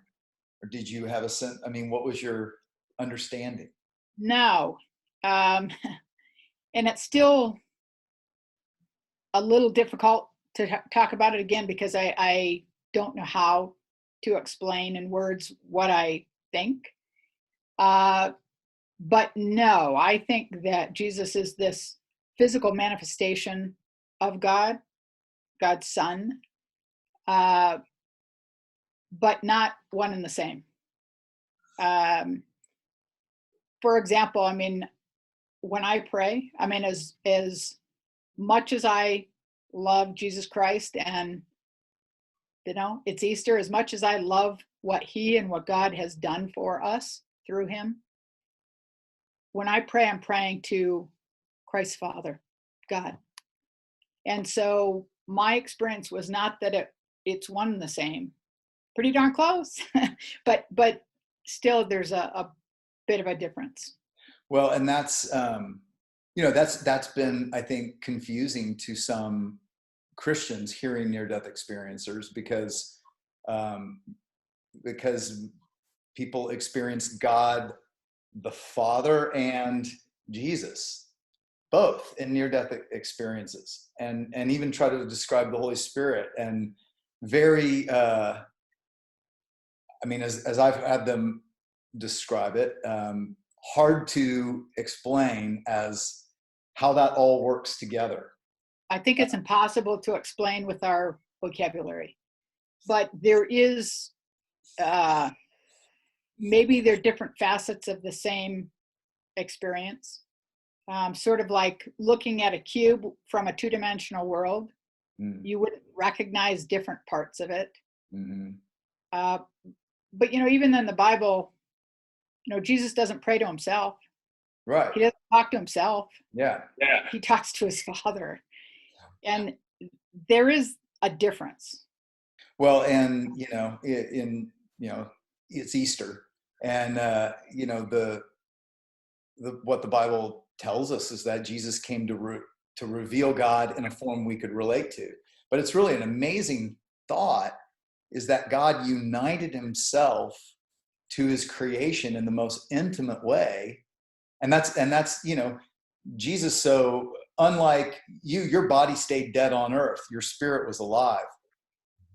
Or did you have a sense? I mean, what was your understanding? No. And it's still a little difficult to talk about it again because I don't know how to explain in words what I think. But no, I think that Jesus is this physical manifestation of God, God's Son. but not one and the same. For example, I mean, when I pray, I mean, as much as I love Jesus Christ, and it's Easter, as much as I love what he and what God has done for us through him, when I pray, I'm praying to Christ's Father, God. And so my experience was not that it's one and the same, pretty darn close, but still there's a bit of a difference. Well, and that's that's been, I think, confusing to some Christians hearing near-death experiencers, because people experience God the Father and Jesus both in near-death experiences, and even try to describe the Holy Spirit, and very I mean, as I've had them describe it, hard to explain as how that all works together. I think it's impossible to explain with our vocabulary, but there is maybe they're different facets of the same experience. Sort of like looking at a cube from a two-dimensional world, you would recognize different parts of it. Mm-hmm. But even in the Bible, Jesus doesn't pray to himself. Right. He doesn't talk to himself. Yeah. He talks to his Father, and there is a difference. Well, and it's Easter, and what the Bible tells us is that Jesus came to reveal God in a form we could relate to. But it's really an amazing thought, is that God united himself to his creation in the most intimate way. And that's Jesus. So unlike your body stayed dead on earth, your spirit was alive.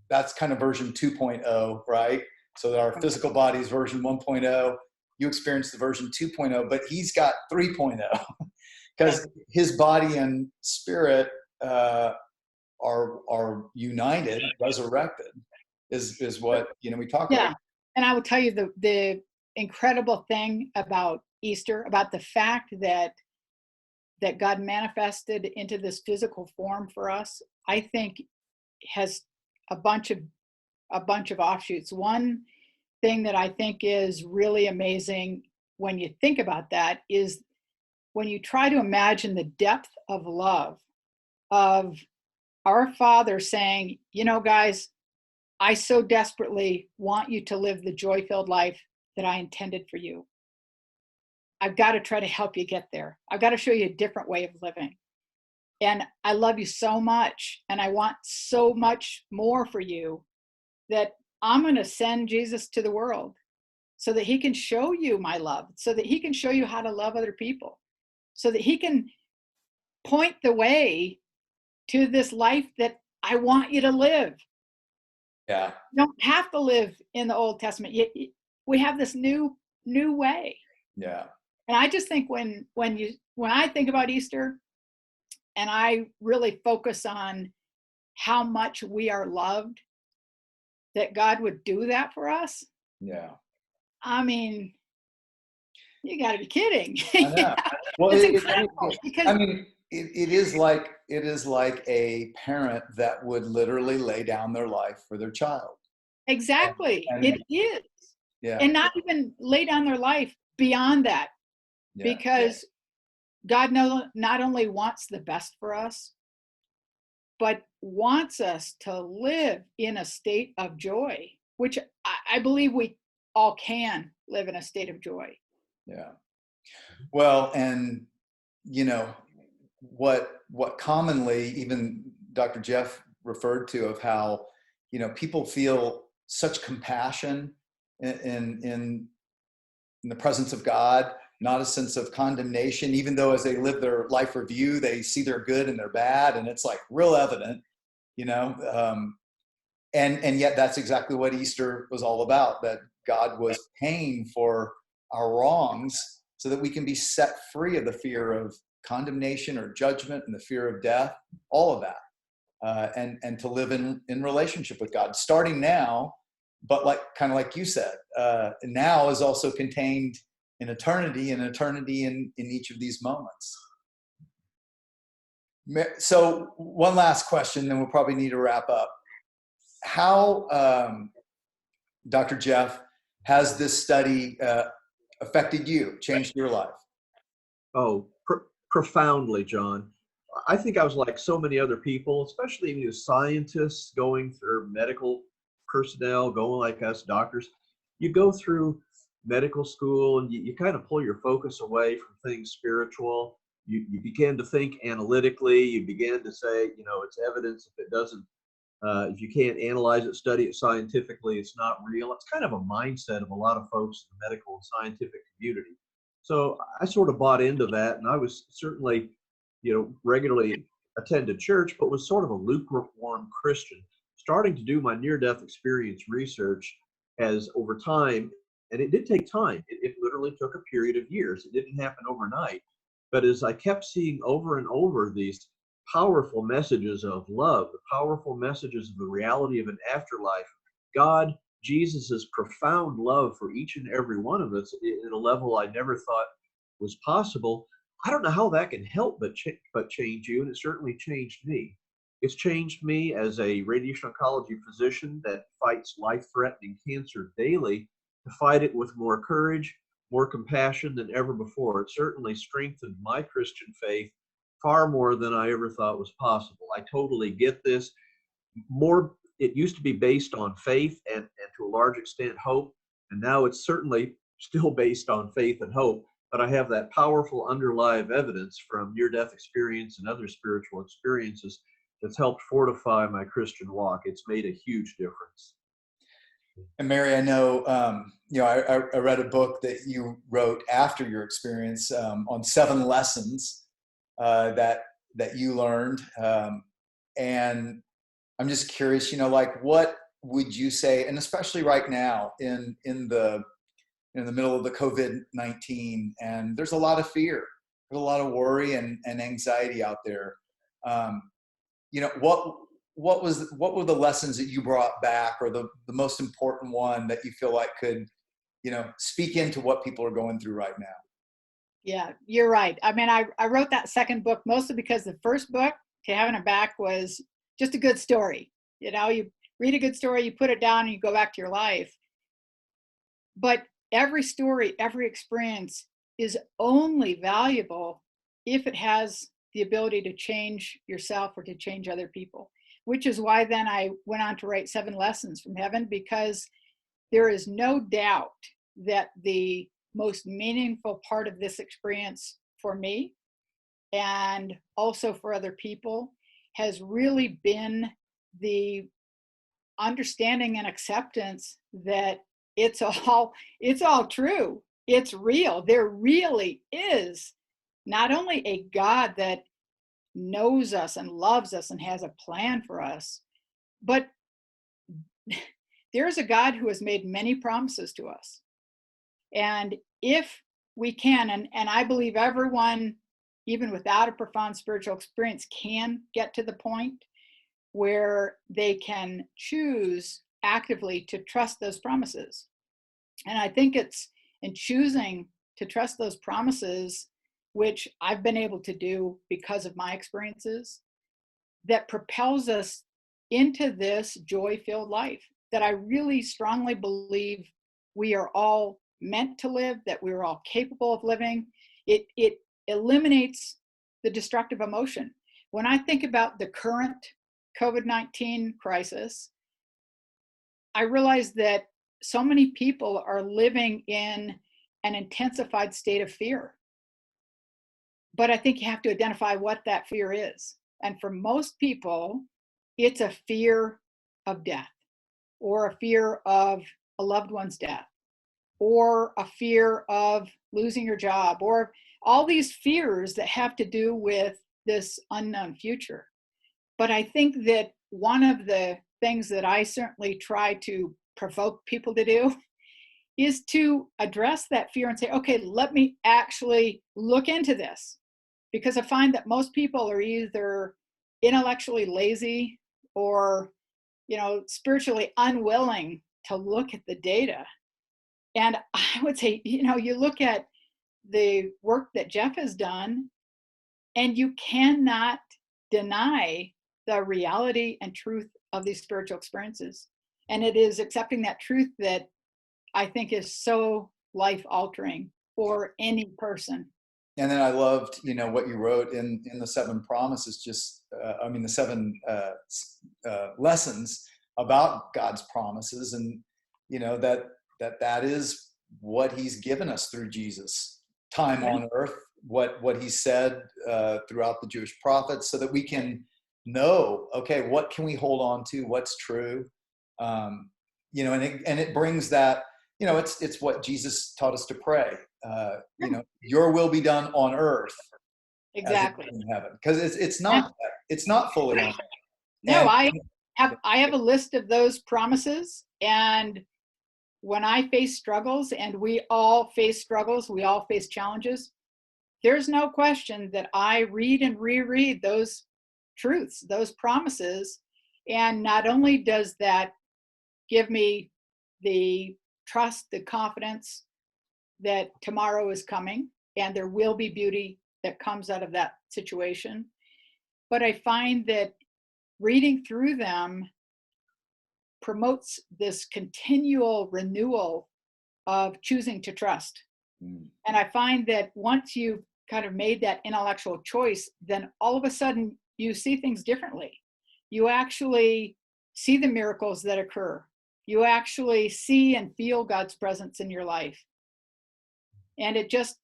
That's kind of version 2.0, right? So that our physical body is version 1.0. You experienced the version 2.0, but he's got 3.0 because his body and spirit are united, resurrected, is what we talk about. Yeah, and I will tell you the incredible thing about Easter, about the fact that God manifested into this physical form for us, I think has a bunch of offshoots. One thing that I think is really amazing when you think about that is when you try to imagine the depth of love of our Father saying, guys, I so desperately want you to live the joy-filled life that I intended for you. I've got to try to help you get there. I've got to show you a different way of living. And I love you so much, and I want so much more for you, that I'm going to send Jesus to the world so that he can show you my love, so that he can show you how to love other people, so that he can point the way to this life that I want you to live. Yeah. You don't have to live in the Old Testament. We have this new way. Yeah. And I just think when I think about Easter, and I really focus on how much we are loved, that God would do that for us. Yeah. I mean, you got to be kidding. I know. Well, it's incredible because it is like a parent that would literally lay down their life for their child. exactly And it is. Yeah. And not even lay down their life beyond that, because God not only wants the best for us, but wants us to live in a state of joy, which I believe we all can live in a state of joy. Yeah. Well, and what commonly even Dr. Jeff referred to, of how people feel such compassion in the presence of God, not a sense of condemnation, even though as they live their life review, they see their good and their bad, and it's like real evident, and yet that's exactly what Easter was all about, that God was paying for our wrongs so that we can be set free of the fear of condemnation or judgment and the fear of death, all of that. and to live in relationship with God, starting now, but kind of like you said, now is also contained in eternity, and eternity in each of these moments. So one last question, then we'll probably need to wrap up. How, Dr. Jeff, has this study affected you, changed your life? Oh, profoundly, John. I think I was like so many other people, especially you scientists going through medical personnel, going like us doctors. You go through medical school and you kind of pull your focus away from things spiritual. You begin to think analytically. You begin to say, it's evidence. If it doesn't, if you can't analyze it, study it scientifically, it's not real. It's kind of a mindset of a lot of folks in the medical and scientific community. So I sort of bought into that, and I was certainly, regularly attended church, but was sort of a lukewarm Christian. Starting to do my near-death experience research as over time, and it did take time. It literally took a period of years. It didn't happen overnight. But as I kept seeing over and over these powerful messages of love, the powerful messages of the reality of an afterlife, God, Jesus's profound love for each and every one of us at a level I never thought was possible. I don't know how that can help but change you, and it certainly changed me. It's changed me as a radiation oncology physician that fights life-threatening cancer daily, to fight it with more courage, more compassion than ever before. It certainly strengthened my Christian faith far more than I ever thought was possible. I totally get this. It used to be based on faith and to a large extent hope, and now it's certainly still based on faith and hope, but I have that powerful underlying evidence from near-death experience and other spiritual experiences that's helped fortify my Christian walk. It's made a huge difference. And Mary, I know, I read a book that you wrote after your experience on 7 lessons that you learned, and I'm just curious, what would you say, and especially right now in the middle of the COVID-19, and there's a lot of fear, there's a lot of worry and anxiety out there. What were the lessons that you brought back, or the most important one that you feel like could, speak into what people are going through right now? Yeah, you're right. I mean, I wrote that second book mostly because the first book, To Heaven and Back, was just a good story. You read a good story, you put it down, and you go back to your life. But every story, every experience is only valuable if it has the ability to change yourself or to change other people, which is why then I went on to write 7 lessons from heaven, because there is no doubt that the most meaningful part of this experience for me, and also for other people, has really been the understanding and acceptance that it's all true. It's real. There really is not only a God that knows us and loves us and has a plan for us, but there's a God who has made many promises to us. And if we can, and I believe everyone, even without a profound spiritual experience, can get to the point where they can choose actively to trust those promises. And I think it's in choosing to trust those promises, which I've been able to do because of my experiences, that propels us into this joy-filled life that I really strongly believe we are all meant to live, that we're all capable of living. It eliminates the destructive emotion. When I think about the current COVID-19 crisis, I realize that so many people are living in an intensified state of fear. But I think you have to identify what that fear is. And for most people, it's a fear of death, or a fear of a loved one's death, or a fear of losing your job, or all these fears that have to do with this unknown future. But I think that one of the things that I certainly try to provoke people to do is to address that fear and say, okay, let me actually look into this. Because I find that most people are either intellectually lazy or, spiritually unwilling to look at the data. And I would say, you look at the work that Jeff has done, and you cannot deny the reality and truth of these spiritual experiences. And it is accepting that truth that I think is so life altering for any person. And then I loved, what you wrote in the seven promises, the seven lessons about God's promises, and that is what He's given us through Jesus, time on earth, what He said throughout the Jewish prophets, so that we can know, okay, what can we hold on to, what's true, and it brings that. It's what Jesus taught us to pray. Your will be done on earth, Exactly, as in heaven, because it's not fully on earth. No, I have a list of those promises, and when I face struggles, and we all face struggles, we all face challenges, there's no question that I read and reread those truths, those promises, and not only does that give me the trust, the confidence that tomorrow is coming and there will be beauty that comes out of that situation, but I find that reading through them promotes this continual renewal of choosing to trust. And I find that once you've kind of made that intellectual choice, then all of a sudden you see things differently. You actually see the miracles that occur. You actually see and feel God's presence in your life. And it just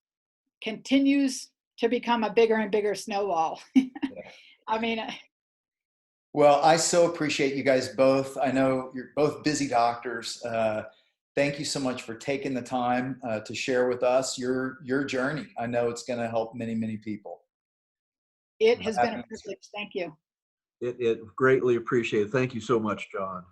continues to become a bigger and bigger snowball. I mean, well, I so appreciate you guys both. I know you're both busy doctors. Thank you so much for taking the time to share with us your journey. I know it's going to help many, many people. It has been a privilege. Thank you. It greatly appreciated. Thank you so much, John.